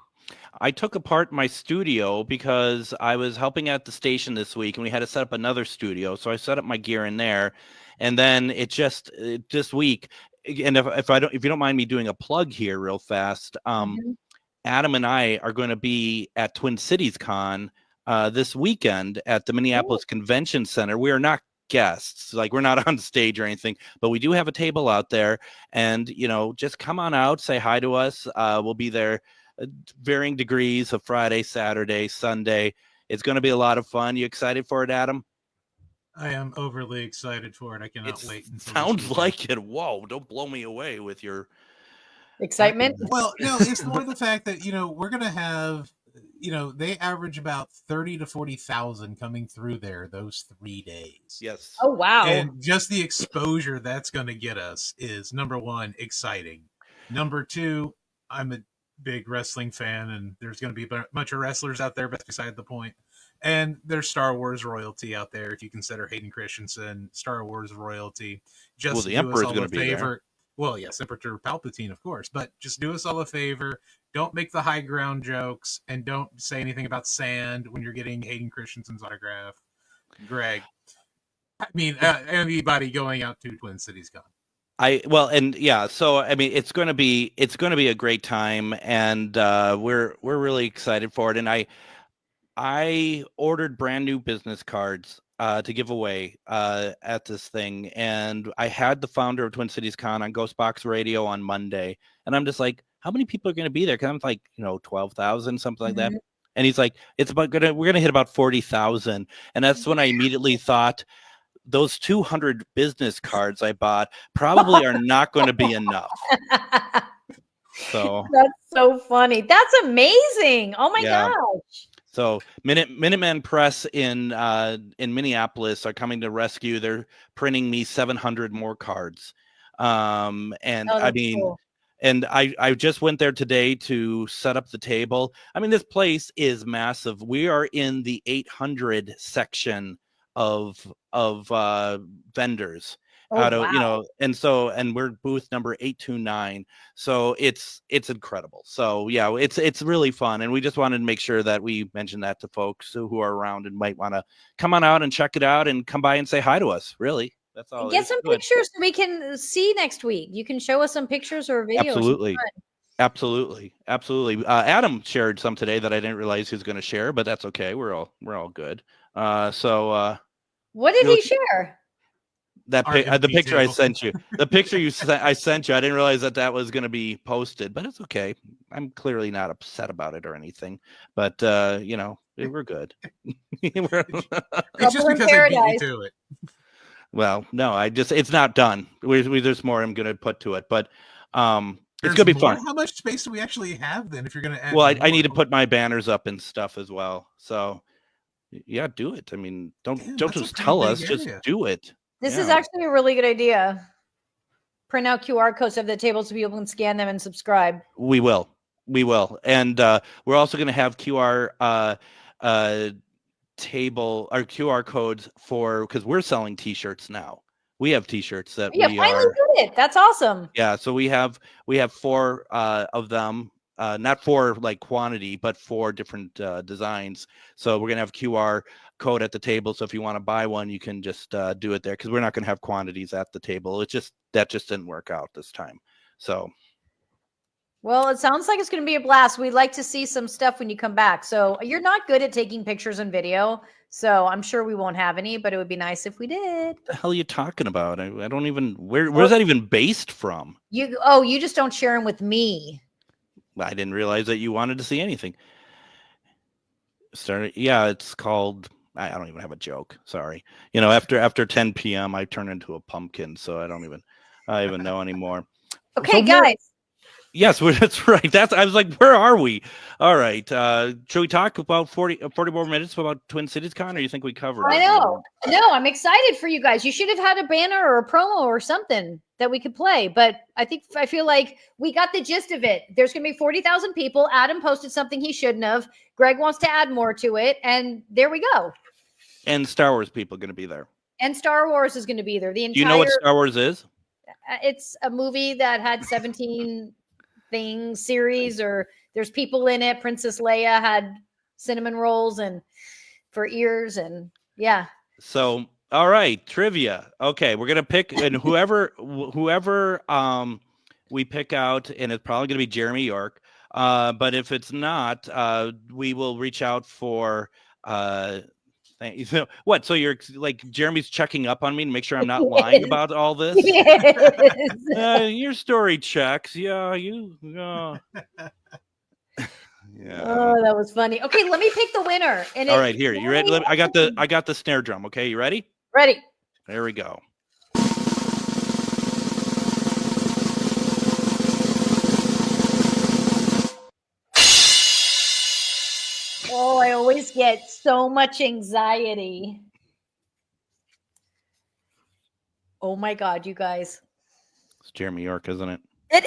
I took apart my studio because I was helping at the station this week and we had to set up another studio. So I set up my gear in there. And then this week, and if you don't mind me doing a plug here real fast, Mhm. Adam and I are going to be at Twin Cities Con this weekend at the Minneapolis Convention Center. We are not guests, like we're not on stage or anything, but we do have a table out there, and just come on out, say hi to us. We'll be there, varying degrees of Friday, Saturday, Sunday. It's going to be a lot of fun. You excited for it, Adam? I am overly excited for it. I cannot wait. Until Sounds like it. Whoa! Don't blow me away with your Excitement. Well, no, it's more the fact that we're gonna have they average about 30 to 40,000 coming through there those 3 days. Yes. Oh wow. And just the exposure that's going to get us is, number one, exciting. Number two, I'm a big wrestling fan, and there's going to be a bunch of wrestlers out there, but that's beside the point. And there's Star Wars royalty out there. If you consider Hayden Christensen Star Wars royalty, just Well, the do us Emperor's all gonna a be there. favor. Well, yes, Emperor Palpatine, of course, but just do us all a favor. Don't make the high ground jokes, and don't say anything about sand when you're getting Hayden Christensen's autograph. Greg, I mean, anybody going out to Twin Cities Con. So I mean, it's going to be a great time, and we're really excited for it. And I ordered brand new business cards to give away at this thing, and I had the founder of Twin Cities Con on Ghost Box Radio on Monday, and I'm just like, how many people are going to be there? Because I'm like, 12,000, something like that. And he's like, we're gonna hit about 40,000, and that's when I immediately thought, those 200 business cards I bought probably are not going to be enough. So that's so funny. That's amazing. Oh my gosh. So Minutemen Press in Minneapolis are coming to rescue. They're printing me 700 more cards. And I mean, cool. And I just went there today to set up the table. I mean, this place is massive. We are in the 800 section of vendors. Wow. And we're booth number 829. So it's incredible. So yeah, it's really fun. And we just wanted to make sure that we mention that to folks who are around and might want to come on out and check it out and come by and say hi to us. Really. That's all. Get some pictures so we can see next week. You can show us some pictures or videos. Absolutely. Adam shared some today that I didn't realize he was going to share, but that's okay. We're all good. What did he share? The picture I sent you. The picture I sent you. I didn't realize that was going to be posted, but it's okay. I'm clearly not upset about it or anything. But we're good. It's just because I beat you to it. Well, no, it's not done. There's more I'm going to put to it, but it's going to be fun. How much space do we actually have then if you're going to add? Well, I need to put my banners up and stuff as well. So yeah, do it. I mean, don't just tell us, just do it. This is actually a really good idea. Print out QR codes of the table so people can scan them and subscribe. We will. And we're also going to have QR table or QR codes because we're selling T-shirts now. We have T-shirts that we finally did it. That's awesome. Yeah, so we have 4 of them. Not for like quantity, but for different designs. So we're gonna have QR code at the table. So if you want to buy one, you can just do it there, because we're not gonna have quantities at the table. That just didn't work out this time. So. Well, it sounds like it's going to be a blast. We'd like to see some stuff when you come back. So you're not good at taking pictures and video, so I'm sure we won't have any, but it would be nice if we did. What the hell are you talking about? I don't even. Where's that even based from? You just don't share them with me. I didn't realize that you wanted to see anything. Started. Yeah, it's called. I don't even have a joke. Sorry. After 10 p.m., I turn into a pumpkin, so I don't even know anymore. Okay, So guys. Yes, that's right. I was like, where are we? All right. Should we talk about 40 more minutes about Twin Cities Con, or you think we covered it? I know. No, I'm excited for you guys. You should have had a banner or a promo or something that we could play. But I feel like we got the gist of it. There's going to be 40,000 people. Adam posted something he shouldn't have. Greg wants to add more to it. And there we go. And Star Wars people going to be there. And Star Wars is going to be there. The entire. Do you know what Star Wars is? It's a movie that had 17 things series, or there's people in it. Princess Leia had cinnamon rolls and for ears, and yeah. So, all right, trivia. Okay, we're gonna pick, and whoever we pick out, and it's probably gonna be Jeremy York. But if it's not, we will reach out for. What? So you're like Jeremy's checking up on me to make sure I'm not lying about all this. Yes. Your story checks. Yeah, you. Yeah. Oh, that was funny. Okay, let me pick the winner. And all right, here. You ready? I got the snare drum. Okay, you ready? Ready. There we go. Oh, I always get so much anxiety. Oh my God, you guys. It's Jeremy York, isn't it? It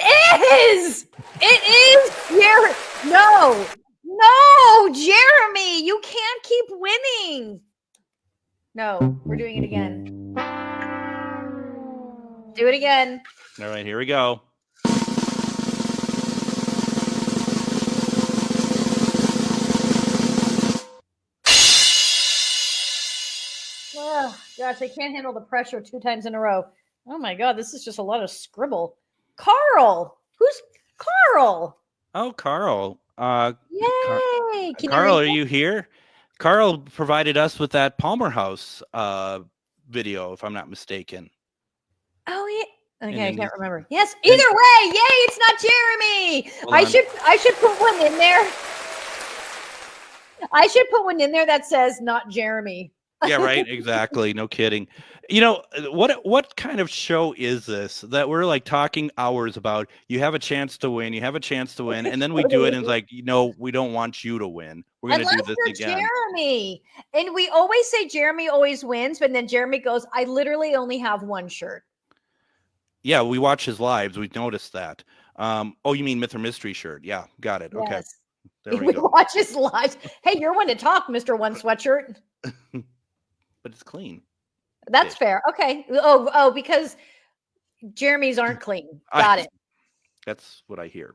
is! It is Jeremy. No, Jeremy, you can't keep winning. No, we're doing it again. Do it again. All right, here we go. Oh, gosh, I can't handle the pressure 2 times in a row. Oh my God, this is just a lot of scribble. Carl! Who's Carl? Oh, Carl. Yay! Carl, are you here? Carl provided us with that Palmer House video, if I'm not mistaken. Oh yeah. Okay, I And can't remember. Yes. Either way, yay! It's not Jeremy. I should put one in there. I should put one in there that says not Jeremy. Yeah, right. Exactly. No kidding. What kind of show is this that we're like talking hours about? You have a chance to win. You have a chance to win, and then we do it, and it's like, we don't want you to win. We're gonna do this again. Jeremy. And we always say Jeremy always wins, but then Jeremy goes, "I literally only have one shirt." Yeah, we watch his lives. We've noticed that. Oh, you mean Myth or Mystery shirt? Yeah, got it. Okay. Yes. There we We go. watch his lives. Hey, you're one to talk, Mr. One Sweatshirt. But it's clean. That's fair. Okay. Oh, because Jeremy's aren't clean. Got it. That's what I hear.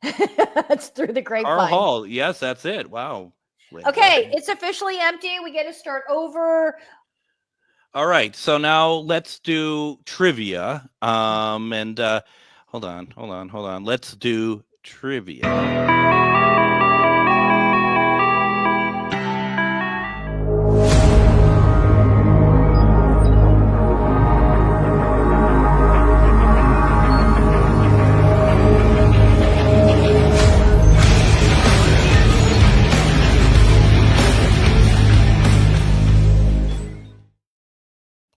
It's through the grapevine. Carl Hall. Yes, that's it. Wow. Okay, it's officially empty. We get to start over. All right. So now let's do trivia. And hold on. Let's do trivia.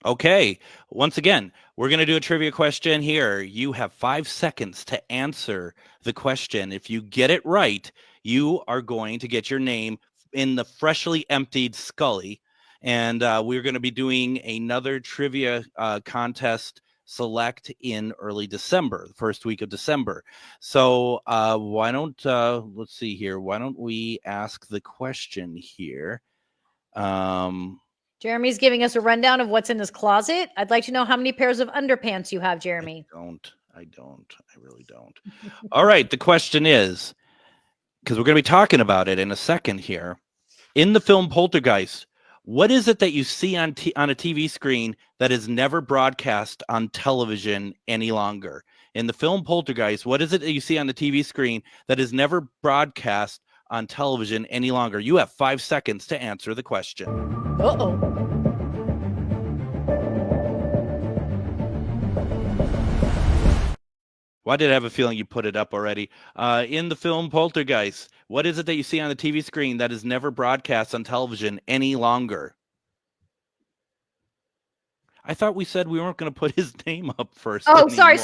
Okay, once again, we're going to do a trivia question here. You have 5 seconds to answer the question. If you get it right, you are going to get your name in the freshly emptied Scully. And we're going to be doing another trivia contest select in early December, the first week of December. So why don't, let's see here. Why don't we ask the question here? Jeremy's giving us a rundown of what's in his closet. I'd like to know how many pairs of underpants you have, Jeremy. I really don't. All right. The question is, because we're going to be talking about it in a second here. In the film Poltergeist, what is it that you see on a TV screen that is never broadcast on television any longer? In the film Poltergeist, what is it that you see on the TV screen that is never broadcast on television any longer? You have 5 seconds to answer the question. Uh-oh. Why did I have a feeling you put it up already? In the film Poltergeist, what is it that you see on the TV screen that is never broadcast on television any longer? I thought we said we weren't going to put his name up first. Oh, sorry.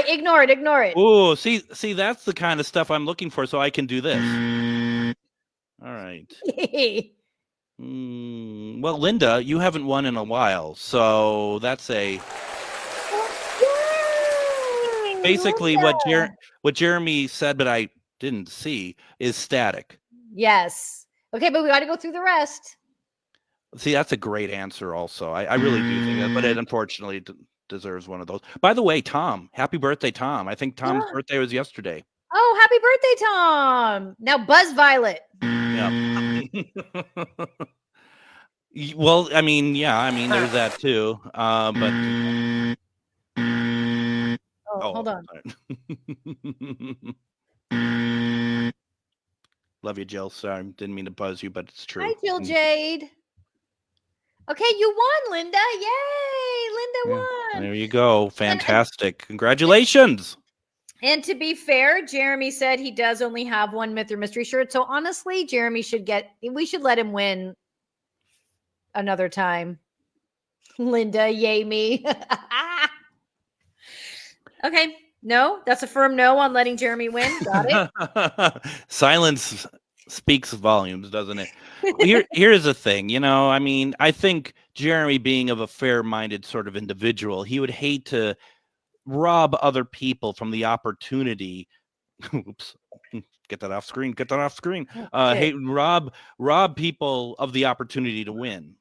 anymore. Ignore it. Oh, see, that's the kind of stuff I'm looking for, so I can do this. All right. Well, Linda, you haven't won in a while, so that's basically what Jeremy said, but I didn't see, is static. Yes. Okay, but we got to go through the rest. See, that's a great answer also. I really do think that, but it unfortunately deserves one of those. By the way, Tom, happy birthday, Tom. I think Tom's birthday was yesterday. Oh, happy birthday, Tom. Now buzz Violet. Yeah. Well, I mean, there's that too. But hold on. Love you, Jill. Sorry, didn't mean to buzz you, but it's true. Hi, Jill Jade. Okay, you won, Linda. Yay, Linda won. There you go. Fantastic. Congratulations. And to be fair, Jeremy said he does only have one Myth or Mystery shirt. So honestly, we should let him win another time. Linda, yay me. Okay. No, that's a firm no on letting Jeremy win. Got it. Silence speaks volumes, doesn't it? Here's the thing, I think Jeremy, being of a fair-minded sort of individual, he would hate to rob other people from the opportunity. Oops. Get that off screen. Okay. Rob people of the opportunity to win.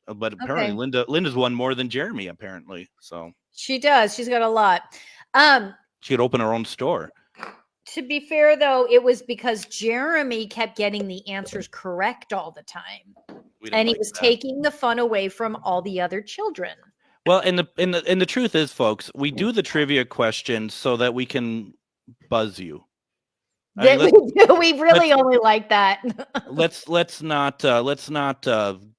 But apparently Linda's won more than Jeremy, apparently. So she does. She's got a lot. She could open her own store. To be fair, though, it was because Jeremy kept getting the answers correct all the time. And he was taking the fun away from all the other children. Well, and the truth is, folks, we do the trivia questions so that we can buzz you. We really only like that. let's not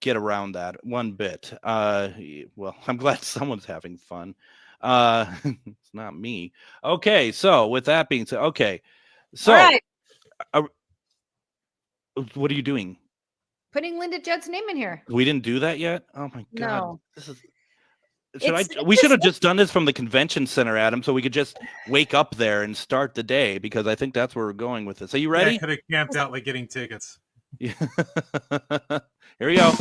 get around that one bit. Well, I'm glad someone's having fun. It's not me. Okay, so with that being said, so right. What are you doing? Putting Linda Judd's name in here. We didn't do that yet. Oh my god! No. This is. We should have just done this from the convention center, Adam, so we could just wake up there and start the day, because I think that's where we're going with this. Are you ready? Yeah, I could have camped out like getting tickets. Yeah. Here we go.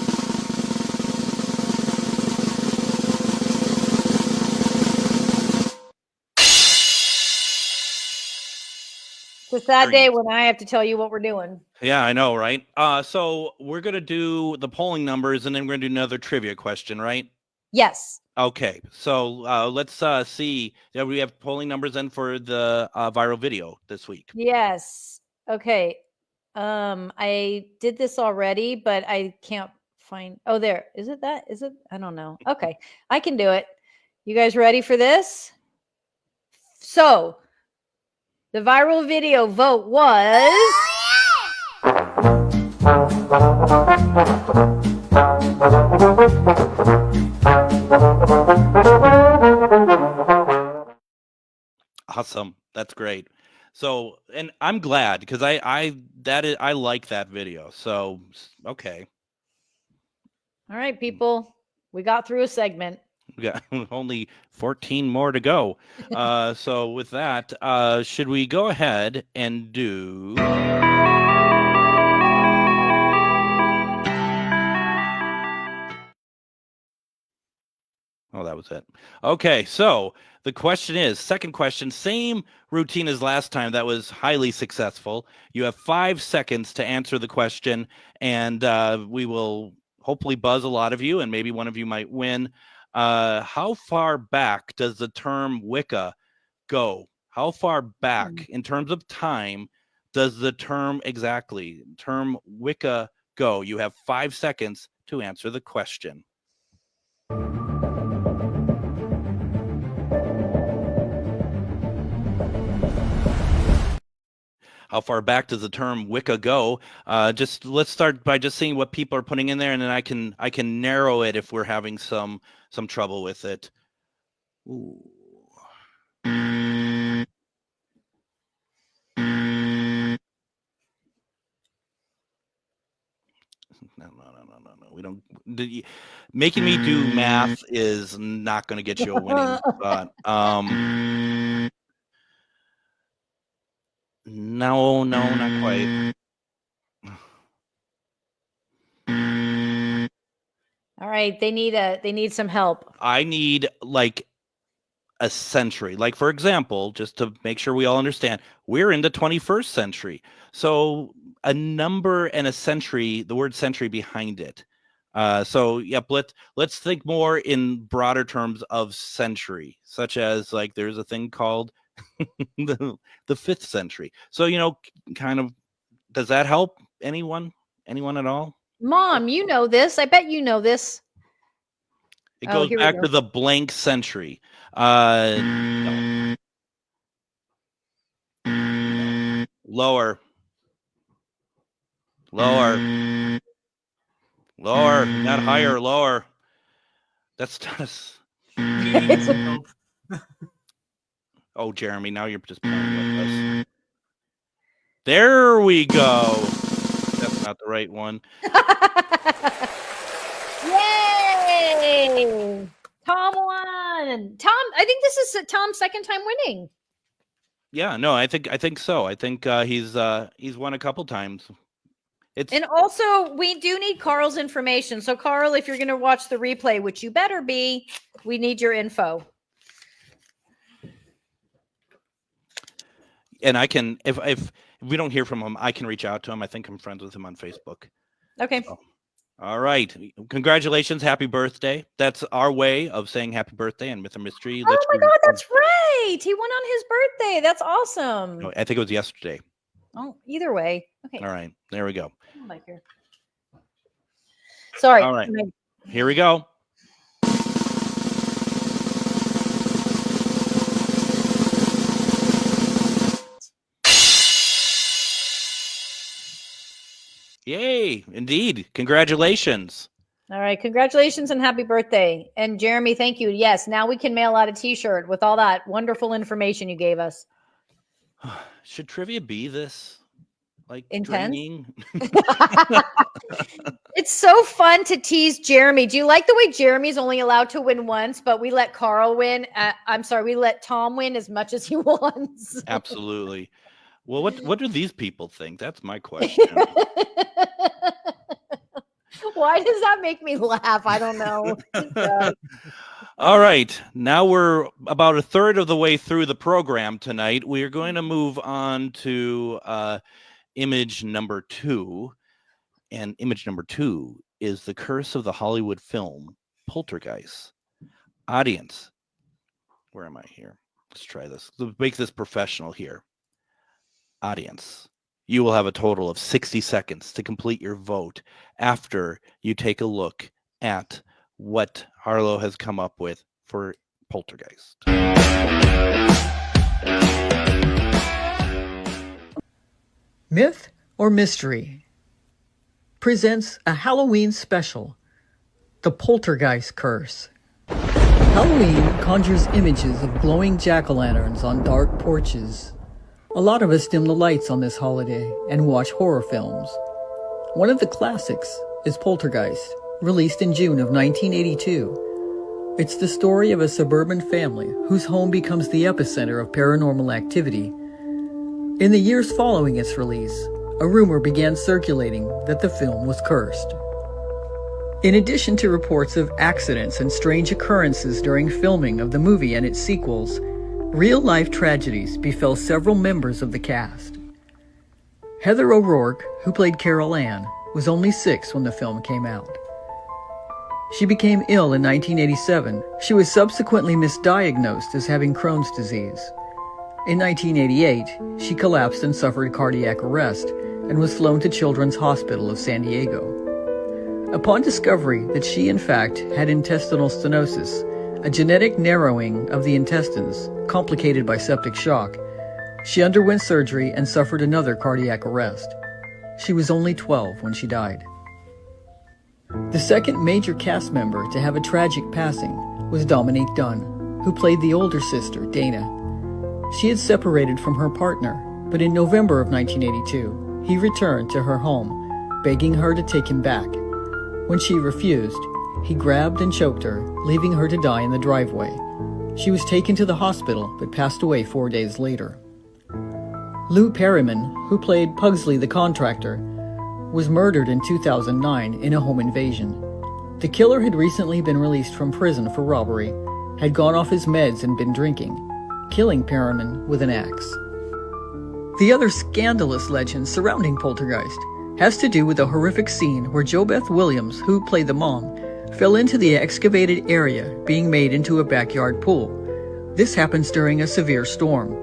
It's a sad day when I have to tell you what we're doing. Yeah, I know, right? So we're going to do the polling numbers, and then we're going to do another trivia question, right? Yes. Okay, so let's see. Yeah, we have polling numbers in for the viral video this week. Yes. Okay. I did this already, but I can't find. Oh, there. Is it that? Is it? I don't know. Okay, I can do it. You guys ready for this? So the viral video vote was. Awesome. That's great. So, and I'm glad, because I like that video. So, okay. All right, people. We got through a segment. We got only 14 more to go. So with that, should we go ahead and do... Oh, that was it. Okay, so the question is, second question, same routine as last time. That was highly successful. You have 5 seconds to answer the question, and we will hopefully buzz a lot of you, and maybe one of you might win. How far back does the term Wicca go? How far back in terms of time does the term Wicca go? You have 5 seconds to answer the question. How far back does the term Wicca go? Let's start by just seeing what people are putting in there, and then I can narrow it if we're having some trouble with it. Ooh. We don't. Making me do math is not going to get you a winning spot. No, not quite. All right, they need some help. I need like a century. Like, for example, just to make sure we all understand, we're in the 21st century. So a number and a century, the word century behind it. So yep, let's think more in broader terms of century, such as like there's a thing called the 5th century. So, kind of, does that help anyone at all? Mom, you know this. I bet you know this. It goes back to the blank century. No. Lower, not higher, lower. That's not Oh, Jeremy, now you're just playing with us. There we go. That's not the right one. Yay! Tom won. Tom, I think this is Tom's second time winning. Yeah, no, I think so. I think he's won a couple times. And also, we do need Carl's information. So, Carl, if you're going to watch the replay, which you better be, we need your info. And I can, if we don't hear from him, I can reach out to him. I think I'm friends with him on Facebook. Okay. So, all right. Congratulations. Happy birthday. That's our way of saying happy birthday and Myth or Mystery. Oh my God, that's right. He went on his birthday. That's awesome. No, I think it was yesterday. Oh, either way. Okay. All right. There we go. Sorry. All right. Here we go. Yay, indeed. Congratulations. All right. Congratulations and happy birthday. And Jeremy, thank you. Yes, now we can mail out a t-shirt with all that wonderful information you gave us. Should trivia be this like intense? draining? It's so fun to tease Jeremy. Do you like the way Jeremy's only allowed to win once, but we let Carl win? We let Tom win as much as he wants. Absolutely. Well, what do these people think? That's my question. Why does that make me laugh? I don't know. All right. Now we're about a third of the way through the program tonight. We are going to move on to image number 2. And image number 2 is The Curse of the Hollywood Film, Poltergeist. Audience, where am I here? Let's try this. Let's make this professional here. Audience, you will have a total of 60 seconds to complete your vote after you take a look at what Harlow has come up with for Poltergeist. Myth or Mystery presents a Halloween special, The Poltergeist Curse. Halloween conjures images of glowing jack-o'-lanterns on dark porches. A lot of us dim the lights on this holiday and watch horror films. One of the classics is Poltergeist, released in June of 1982. It's the story of a suburban family whose home becomes the epicenter of paranormal activity. In the years following its release, a rumor began circulating that the film was cursed. In addition to reports of accidents and strange occurrences during filming of the movie and its sequels, real-life tragedies befell several members of the cast. Heather O'Rourke, who played Carol Ann, was only 6 when the film came out. She became ill in 1987. She was subsequently misdiagnosed as having Crohn's disease. In 1988, she collapsed and suffered cardiac arrest and was flown to Children's Hospital of San Diego. Upon discovery that she in fact had intestinal stenosis, a genetic narrowing of the intestines complicated by septic shock, she underwent surgery and suffered another cardiac arrest. She was only 12 when she died. The second major cast member to have a tragic passing was Dominique Dunne, who played the older sister, Dana. She had separated from her partner, but in November of 1982, he returned to her home, begging her to take him back When she refused, he grabbed and choked her, leaving her to die in the driveway. She was taken to the hospital but passed away 4 days later. Lou Perryman, who played Pugsley the contractor, was murdered in 2009 in a home invasion. The killer had recently been released from prison for robbery, had gone off his meds and been drinking, killing Perryman with an axe. The other scandalous legend surrounding Poltergeist has to do with a horrific scene where JoBeth Williams, who played the mom, fell into the excavated area being made into a backyard pool. This happens during a severe storm.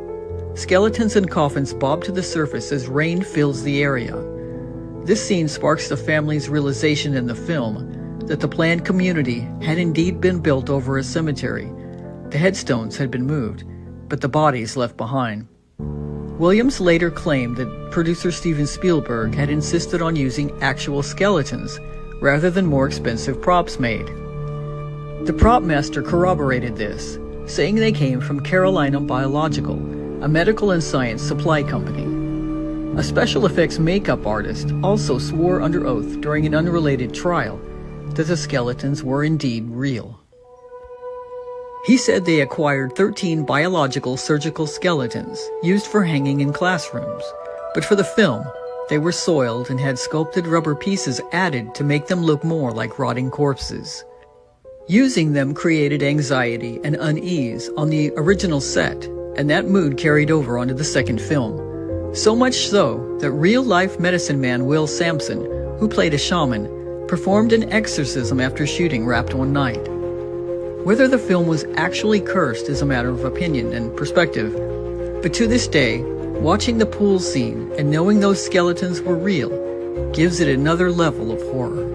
Skeletons and coffins bob to the surface as rain fills the area. This scene sparks the family's realization in the film that the planned community had indeed been built over a cemetery. The headstones had been moved, but the bodies left behind. Williams later claimed that producer Steven Spielberg had insisted on using actual skeletons rather than more expensive props made. The prop master corroborated this, saying they came from Carolina Biological, a medical and science supply company. A special effects makeup artist also swore under oath during an unrelated trial that the skeletons were indeed real. He said they acquired 13 biological surgical skeletons used for hanging in classrooms, but for the film, they were soiled and had sculpted rubber pieces added to make them look more like rotting corpses. Using them created anxiety and unease on the original set, and that mood carried over onto the second film. So much so that real-life medicine man Will Sampson, who played a shaman, performed an exorcism after shooting Wrapped one night. Whether the film was actually cursed is a matter of opinion and perspective, but to this day, watching the pool scene and knowing those skeletons were real gives it another level of horror.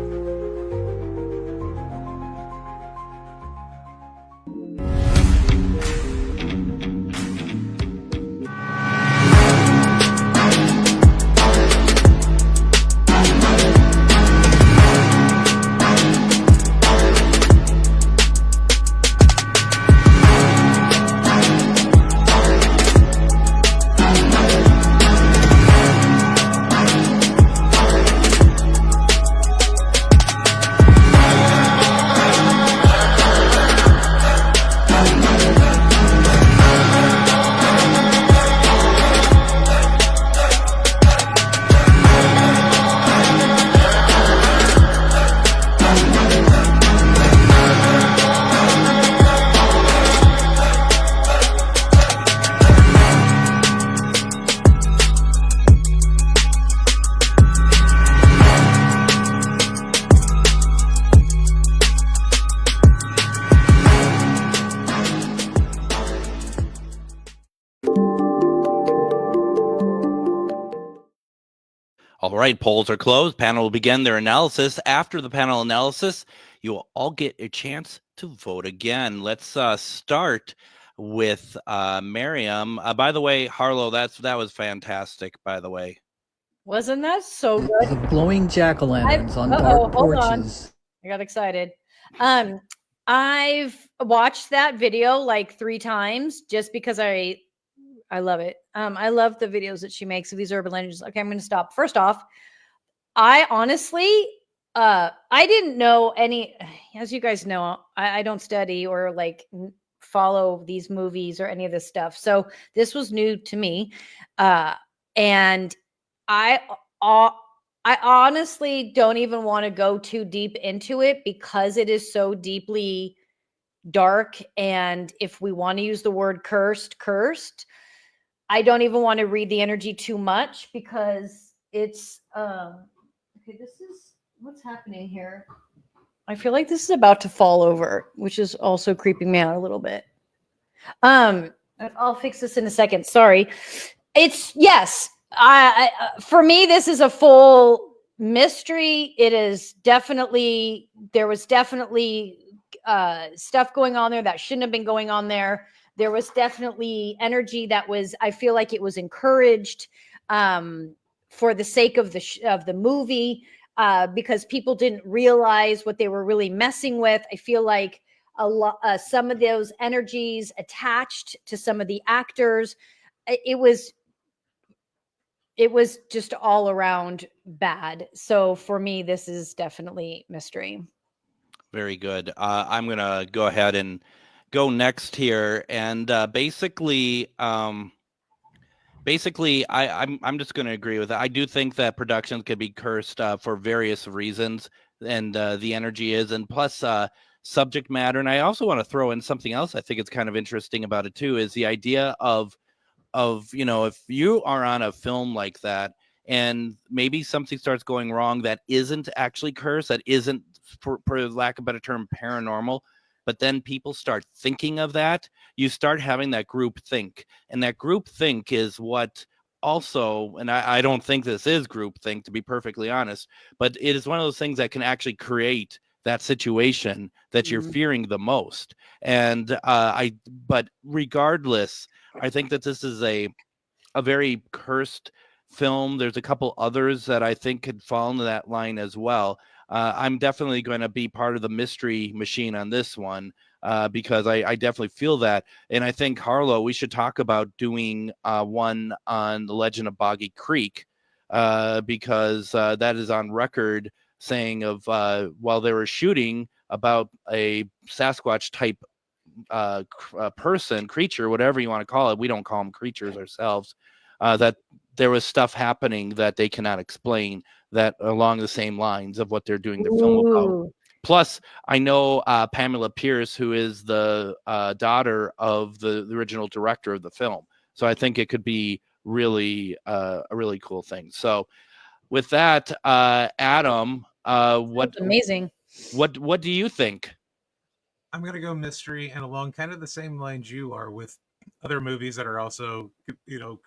All right, polls are closed. Panel will begin their analysis. After the panel analysis, you will all get a chance to vote again. Let's start with Miriam. By the way, Harlow, that was fantastic, by the way. Wasn't that so good? The glowing jack-o'-lanterns on dark porches. I got excited. I've watched that video like 3 times just because I love it. I love the videos that she makes of these urban legends. Okay, I'm going to stop. First off, I honestly, I didn't know any, as you guys know, I don't study or like follow these movies or any of this stuff. So this was new to me. And I honestly don't even want to go too deep into it because it is so deeply dark. And if we want to use the word cursed, I don't even want to read the energy too much because it's okay, this is what's happening here. I feel like this is about to fall over, which is also creeping me out a little bit. I'll fix this in a second. Sorry. It's yes. For me, this is a full mystery. It is definitely, there was definitely stuff going on there that shouldn't have been going on there. There was definitely energy that was, I feel like it was encouraged for the sake of the movie because people didn't realize what they were really messing with. I feel like some of those energies attached to some of the actors. It was it was just all around bad. So for me, this is definitely mystery. Very good. I'm gonna go ahead and go next here, and I'm just going to agree with that. I do think that productions could be cursed for various reasons, and the energy is, and plus subject matter. And I also want to throw in something else. I think it's kind of interesting about it too, is the idea of if you are on a film like that, and maybe something starts going wrong that isn't actually cursed, that isn't, for lack of a better term, paranormal, but then people start thinking of that, you start having that group think. And that group think is what also, and I don't think this is group think, to be perfectly honest, but it is one of those things that can actually create that situation that you're fearing the most. And but regardless, I think that this is a very cursed film. There's a couple others that I think could fall into that line as well. I'm definitely going to be part of the mystery machine on this one, because I definitely feel that. And I think, Harlow, we should talk about doing one on the Legend of Boggy Creek, because that is on record saying of while they were shooting about a Sasquatch type creature, whatever you want to call it. We don't call them creatures ourselves. That there was stuff happening that they cannot explain, that along the same lines of what they're doing the film about. Plus, I know Pamela Pierce, who is the daughter of the original director of the film. So I think it could be really a really cool thing. So with that, Adam, That's amazing. What do you think? I'm gonna go mystery, and along kind of the same lines you are with other movies that are also,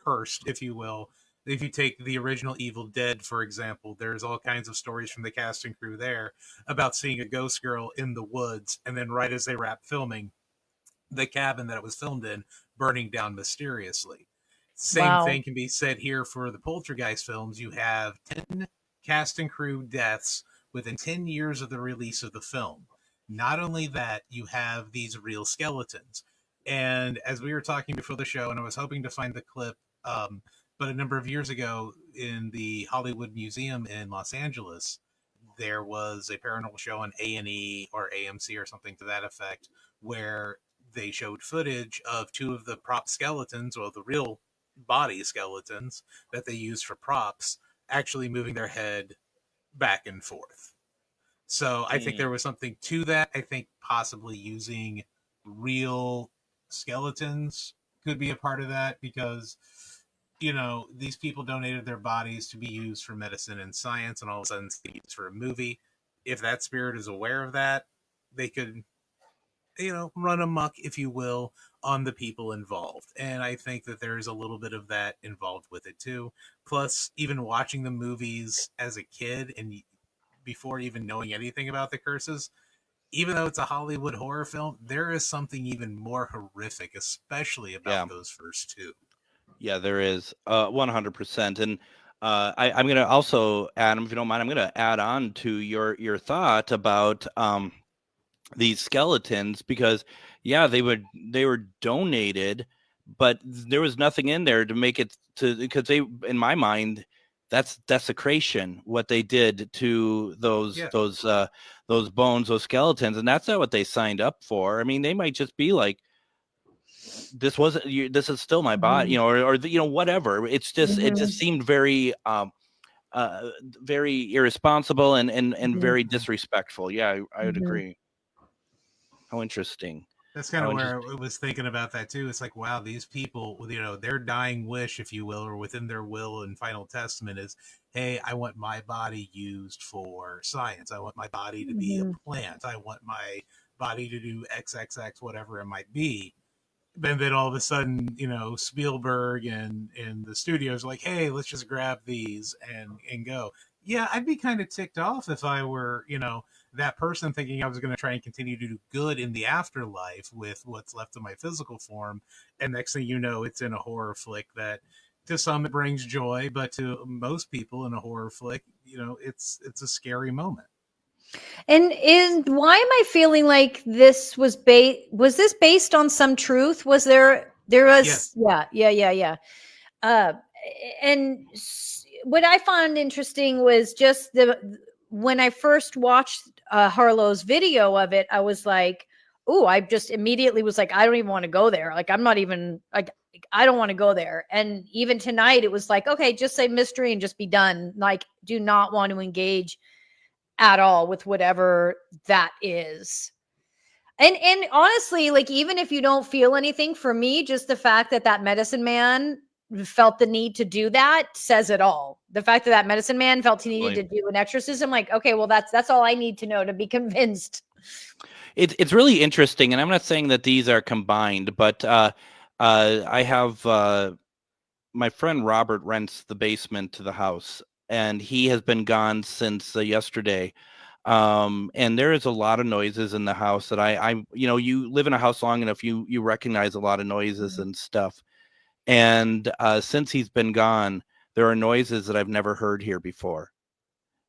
cursed, if you will. If you take the original Evil Dead, for example, there's all kinds of stories from the cast and crew there about seeing a ghost girl in the woods, and then right as they wrap filming, the cabin that it was filmed in burning down mysteriously. Same thing can be said here for the Poltergeist films. You have 10 cast and crew deaths within 10 years of the release of the film. Not only that, you have these real skeletons. And as we were talking before the show, and I was hoping to find the clip, but a number of years ago in the Hollywood Museum in Los Angeles, there was a paranormal show on A&E or AMC or something to that effect, where they showed footage of two of the prop skeletons, or the real body skeletons that they used for props, actually moving their head back and forth. So I think there was something to that. I think possibly using real skeletons could be a part of that, because these people donated their bodies to be used for medicine and science, and all of a sudden it's used for a movie. If that spirit is aware of that, they could run amok, if you will, on the people involved. And I think that there's a little bit of that involved with it too. Plus, even watching the movies as a kid and before even knowing anything about the curses, even though it's a Hollywood horror film, there is something even more horrific, especially about those first two. Yeah, there is 100%. And I'm going to also, Adam, if you don't mind, I'm going to add on to your thought about these skeletons, because they were donated, but there was nothing in there to make it to, because they, in my mind, that's desecration, what they did to those bones, those skeletons, and that's not what they signed up for. I mean, they might just be like, this wasn't this is still my body, or whatever. It's just it just seemed very very irresponsible and very disrespectful. I would agree. How interesting. That's kind of where I was thinking about that too. It's like, wow, these people, their dying wish, if you will, or within their will and final testament is, hey, I want my body used for science. I want my body to be a plant. I want my body to do XXX, whatever it might be. And then all of a sudden, Spielberg and the studios are like, hey, let's just grab these and go. Yeah, I'd be kind of ticked off if I were, that person, thinking I was going to try and continue to do good in the afterlife with what's left of my physical form. And next thing you know, it's in a horror flick that to some it brings joy, but to most people in a horror flick, it's a scary moment. And why am I feeling like this was this based on some truth? Was there was yes. Yeah. what I found interesting was just when I first watched Harlow's video of it, I was like, oh, I just immediately was like, I don't even want to go there. Like, I'm not even like, I don't want to go there. And even tonight, it was like, okay, just say mystery and just be done. Like, do not want to engage at all with whatever that is. And honestly, like, even if you don't feel anything, for me, just the fact that medicine man felt the need to do that says it all. The fact that medicine man felt he needed to do an exorcism, like, okay, well, that's all I need to know to be convinced. It's really interesting, and I'm not saying that these are combined, but I have my friend Robert rents the basement to the house, and he has been gone since yesterday. And there is a lot of noises in the house that I you live in a house long enough, you recognize a lot of noises and stuff. And since he's been gone, there are noises that I've never heard here before.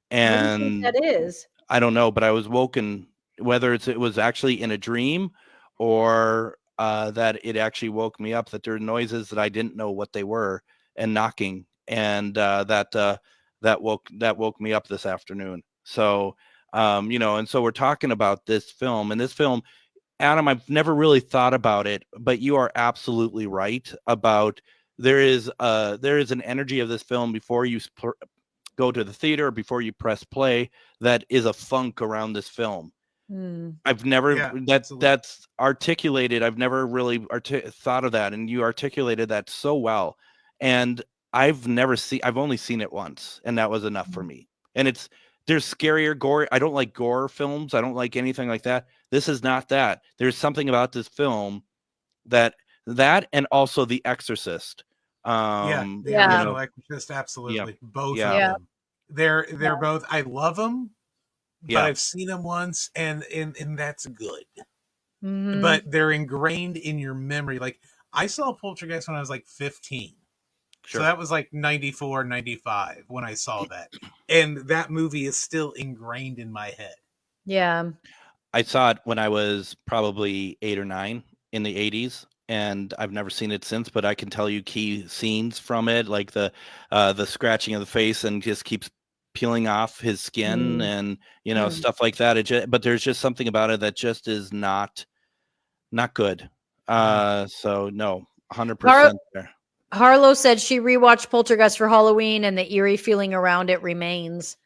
And what do you think that is? I don't know, but I was woken, whether it was actually in a dream or that it actually woke me up, that there are noises that I didn't know what they were, and knocking, and that woke me up this afternoon. So and so we're talking about this film, and this film, Adam, I've never really thought about it, but you are absolutely right about there is an energy of this film before you go to the theater, before you press play, that is a funk around this film. I've never that's articulated. I've never really thought of that, and you articulated that so well. And I've only seen it once, and that was enough for me. And there's scarier gore. I don't like gore films. I don't like anything like that. This is not that. There's something about this film that and also The Exorcist. The original Exorcist, absolutely. Both of them. They're both. I love them, but I've seen them once, and that's good. Mm-hmm. But they're ingrained in your memory. Like, I saw Poltergeist when I was like 15. Sure. So that was like 94, 95 when I saw that. And that movie is still ingrained in my head. Yeah. I saw it when I was probably 8 or 9 in the 80s, and I've never seen it since, but I can tell you key scenes from it, like the scratching of the face and just keeps peeling off his skin and, stuff like that. But there's just something about it that just is not good. So no, 100% there. Harlow said she rewatched Poltergeist for Halloween, and the eerie feeling around it remains.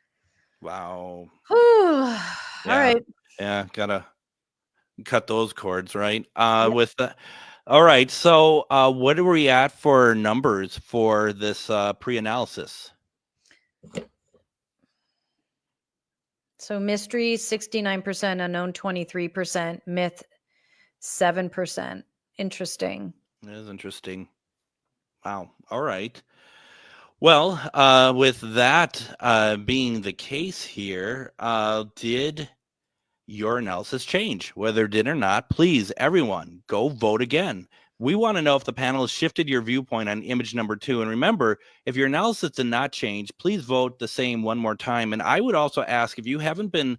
Wow. All right. Yeah, gotta cut those cords, right? With the. All right. So, what are we at for numbers for this pre-analysis? So, mystery 69%, unknown 23%, myth 7%. Interesting. It is interesting. Wow. All right. Well, with that being the case here, did your analysis change? Whether it did or not, please, everyone, go vote again. We want to know if the panel has shifted your viewpoint on image number 2. And remember, if your analysis did not change, please vote the same one more time. And I would also ask, if you haven't been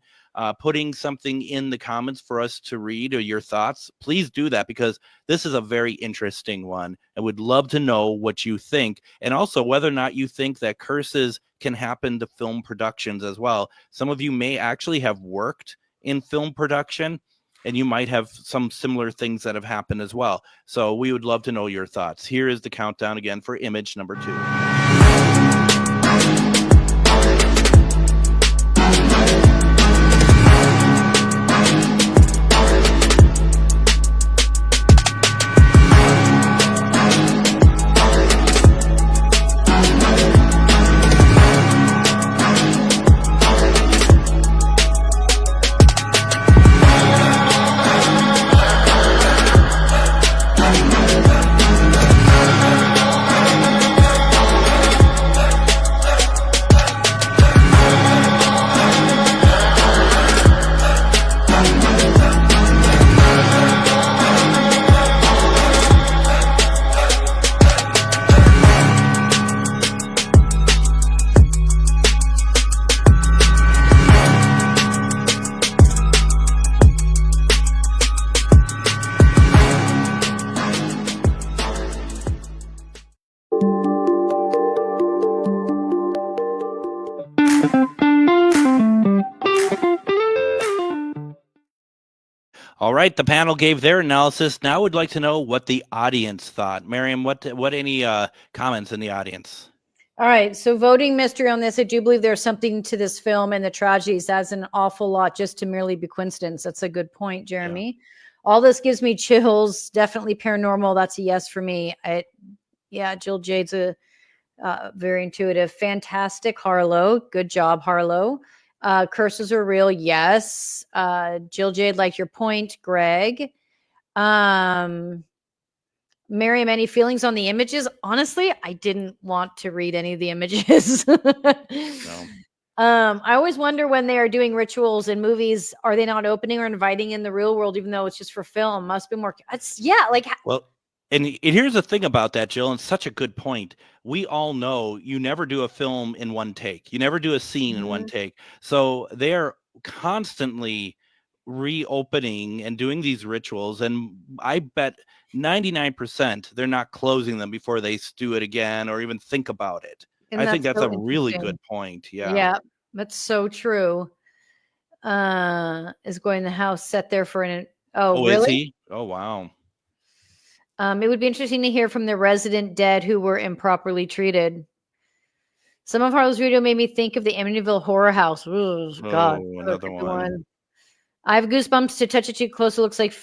putting something in the comments for us to read or your thoughts, please do that, because this is a very interesting one. I would love to know what you think, and also whether or not you think that curses can happen to film productions as well. Some of you may actually have worked in film production, and you might have some similar things that have happened as well. So we would love to know your thoughts. Here is the countdown again for image number 2. All right, the panel gave their analysis. Now we'd like to know what the audience thought. Miriam, what any comments in the audience? All right, so voting mystery on this. I do believe there's something to this film and the tragedies. That's an awful lot just to merely be coincidence. That's a good point, Jeremy. All this gives me chills. Definitely paranormal. That's a yes for me. Jill Jade's a very intuitive. Fantastic, Harlow. Good job, Harlow. Curses are real. Yes. Jill Jade, like your point, Greg. Miriam, any feelings on the images? Honestly, I didn't want to read any of the images. No. I always wonder when they are doing rituals in movies, are they not opening or inviting in the real world, even though it's just for film? Must be more. Well, and here's the thing about that, Jill, and such a good point. We all know you never do a film in one take. You never do a scene in one take. So they are constantly reopening and doing these rituals. And I bet 99% they're not closing them before they do it again or even think about it. And I think that's so a really interesting. good point. Yeah. Yeah, that's so true. Is going to the house set there for an Oh, really? is he? Oh, wow. It would be interesting to hear from the resident dead who were improperly treated. Some of Harlow's video made me think of the Amityville Horror House. Ooh, God, Oh, another one. I have goosebumps to touch it too close. It looks like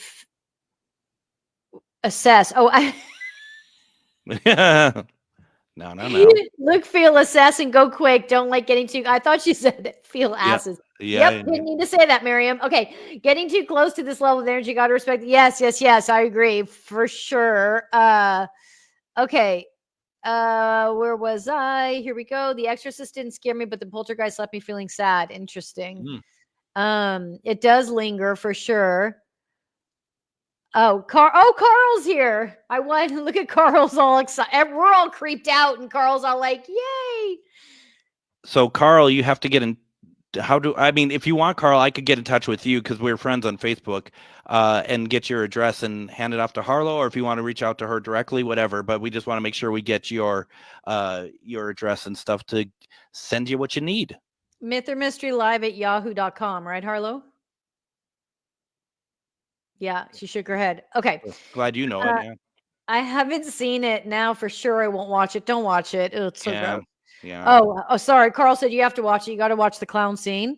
assess. Oh, No. Look, feel, assess, and go quick. Don't like getting too. I thought she said feel asses. Yeah. Yep, didn't need to say that, Miriam. Okay, getting too close to this level of energy, gotta respect. Yes. I agree for sure. Okay. Where was I? Here we go. The Exorcist didn't scare me, but the Poltergeist left me feeling sad. Interesting. It does linger for sure. Carl's here. I want to look at Carl's all excited. We're all creeped out, and Carl's all like, "Yay!" So, Carl, you have to get in. If you want, Carl, I could get in touch with you because we're friends on Facebook, and get your address and hand it off to Harlow, or if you want to reach out to her directly, whatever. But we just want to make sure we get your address and stuff to send you what you need. mythormysterylive@yahoo.com, right, Harlow? Yeah, she shook her head. Okay. Glad you know it. Yeah. I haven't seen it now for sure. I won't watch it. Don't watch it. It's so gross. Yeah. Oh, sorry. Carl said you have to watch it. You got to watch the clown scene.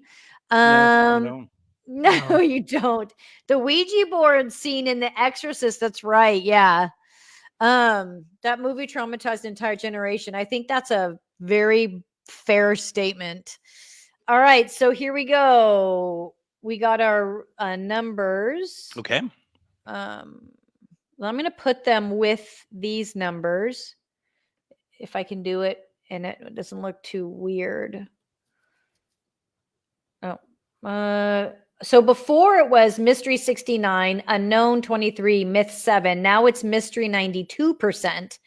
No, you don't. The Ouija board scene in The Exorcist. That's right. Yeah. That movie traumatized an entire generation. I think that's a very fair statement. All right. So here we go. We got our numbers. Okay. I'm going to put them with these numbers if I can do it and it doesn't look too weird. So before it was Mystery 69, Unknown 23, Myth 7. Now it's Mystery 92%,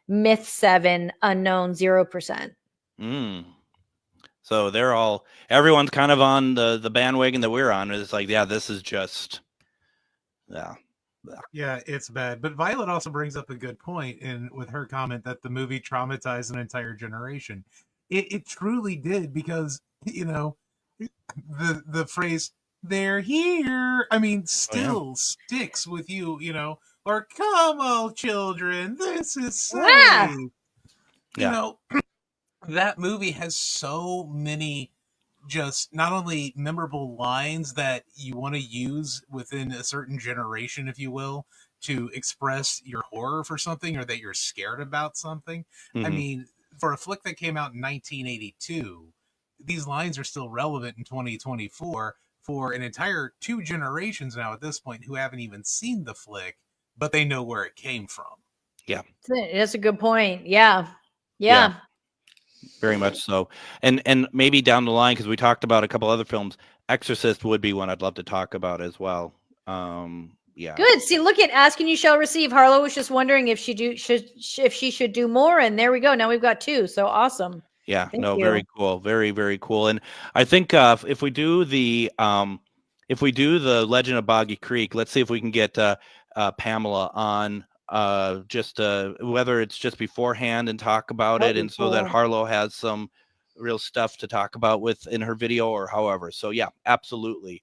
Myth 7, Unknown 0%. So everyone's kind of on the bandwagon that we're on. It's like, yeah, this is just, Yeah, it's bad. But Violet also brings up a good point with her comment that the movie traumatized an entire generation. It truly did, because, the phrase, "they're here," still sticks with you, or "come on, children, this is safe." That movie has so many just not only memorable lines that you want to use within a certain generation, if you will, to express your horror for something or that you're scared about something. Mm-hmm. For a flick that came out in 1982, these lines are still relevant in 2024 for an entire 2 generations now at this point who haven't even seen the flick, but they know where it came from. Yeah. That's a good point. Yeah. Very much so. And maybe down the line, because we talked about a couple other films, Exorcist would be one I'd love to talk about as well. Yeah. Good. See, look at Ask and You Shall Receive. Harlow was just wondering if she should do more, and there we go. Now we've got 2. So awesome. Yeah. Thank you. Very cool. Very, very cool. And I think if we do the Legend of Boggy Creek, let's see if we can get Pamela on. Just whether it's just beforehand and talk about it, and so that Harlow has some real stuff to talk about in her video or however. So yeah, absolutely.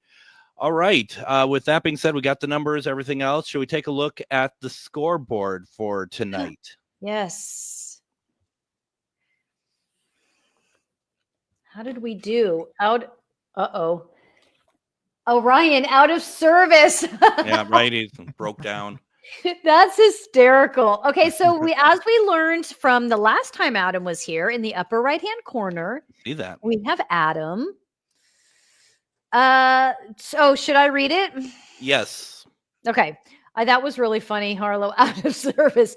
All right. With that being said, we got the numbers, everything else. Should we take a look at the scoreboard for tonight? Yes. How did we do? Uh-oh. Orion out of service. Yeah, right. He broke down. That's hysterical. Okay, so as we learned from the last time Adam was here, in the upper right-hand corner, See that? we have Adam. So should I read it? Yes. Okay. That was really funny, Harlow, out of service.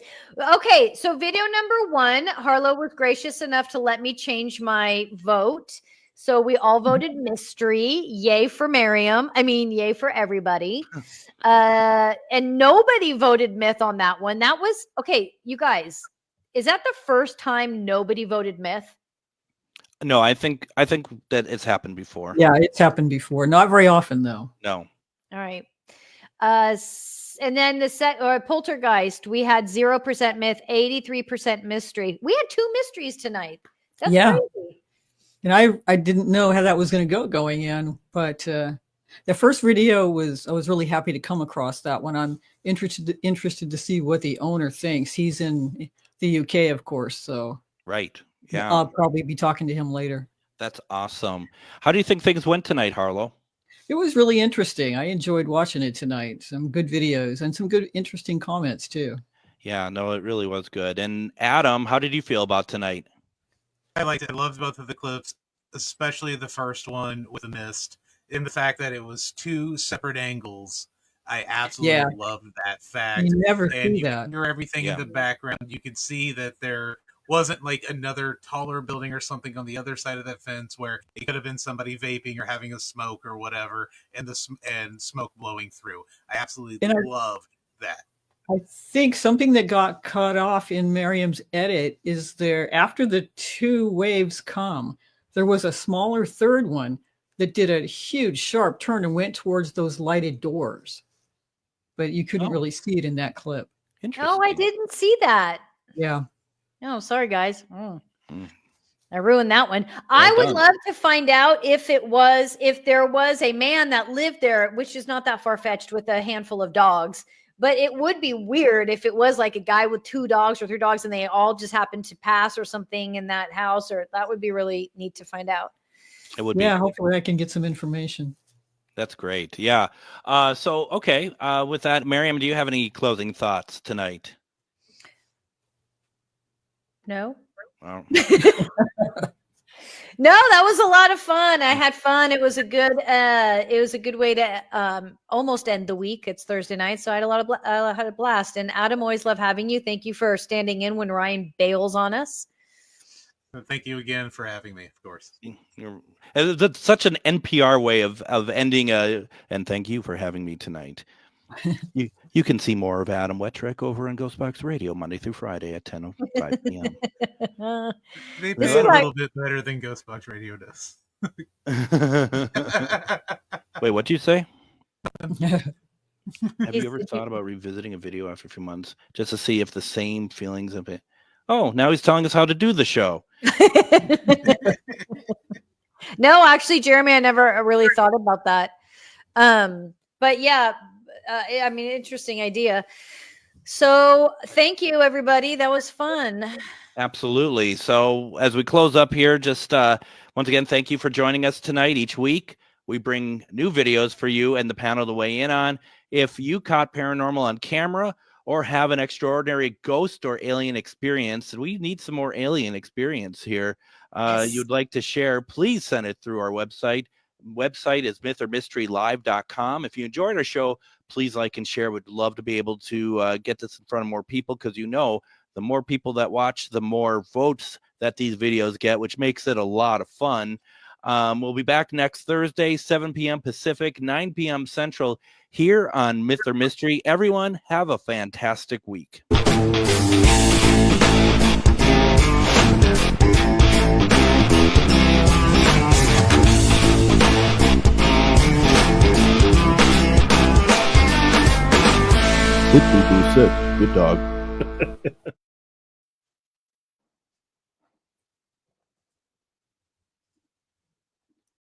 Okay, so video number 1, Harlow was gracious enough to let me change my vote. So we all voted mystery. Yay for Miriam. I mean, yay for everybody. And nobody voted myth on that one. That was, okay, you guys, is that the first time nobody voted myth? No, I think that it's happened before. Yeah, it's happened before. Not very often, though. No. All right. And then the Poltergeist, we had 0% myth, 83% mystery. We had 2 mysteries tonight. That's crazy. And I didn't know how that was going to go going in, but the first video I was really happy to come across that one. I'm interested to see what the owner thinks. He's in the UK, of course, so Right. Yeah. I'll probably be talking to him later. That's awesome. How do you think things went tonight, Harlow? It was really interesting. I enjoyed watching it tonight. Some good videos and some good, interesting comments too. Yeah, no, it really was good. And Adam, how did you feel about tonight? I liked it. I loved both of the clips, especially the first one with the mist, and the fact that it was 2 separate angles. I absolutely loved that fact. You never And see you that. can hear everything in the background. You could see that there wasn't like another taller building or something on the other side of that fence where it could have been somebody vaping or having a smoke or whatever, and smoke blowing through. I absolutely loved that. I think something that got cut off in Miriam's edit is there, after the 2 waves come, there was a smaller third one that did a huge sharp turn and went towards those lighted doors. But you couldn't really see it in that clip. Oh, I didn't see that. Yeah. Oh, sorry, guys. I ruined that one. I would love to find out if there was a man that lived there, which is not that far-fetched, with a handful of dogs. But it would be weird if it was like a guy with 2 dogs or 3 dogs and they all just happened to pass or something in that house, or that would be really neat to find out. It would be. Yeah, hopefully I can get some information. That's great. Yeah. So, okay. With that, Miriam, do you have any closing thoughts tonight? No. Well, No, that was a lot of fun. I had fun. It was a good way to almost end the week. It's Thursday night, so I had a blast. And Adam, always love having you. Thank you for standing in when Ryan bails on us. Thank you again for having me, of course. that's such an NPR way of ending and thank you for having me tonight. You can see more of Adam Wettrick over on Ghostbox Radio Monday through Friday at 10:05 p.m. They do it a little bit better than Ghostbox Radio does. Wait, what'd you say? Have you ever thought about revisiting a video after a few months just to see if the same feelings of it? Oh, now he's telling us how to do the show. No, actually, Jeremy, I never really thought about that. But yeah, I mean, interesting idea. So thank you, everybody. That was fun. Absolutely. So as we close up here, just once again, thank you for joining us tonight. Each week, we bring new videos for you and the panel to weigh in on. If you caught paranormal on camera or have an extraordinary ghost or alien experience, and we need some more alien experience here, you'd like to share, please send it through our website. Website is mythormysterylive.com. If you enjoyed our show, please like and share. We'd love to be able to get this in front of more people, because the more people that watch, the more votes that these videos get, which makes it a lot of fun. We'll be back next Thursday, 7 p.m. Pacific, 9 p.m. Central, here on Myth or Mystery. Everyone, have a fantastic week. Good dog.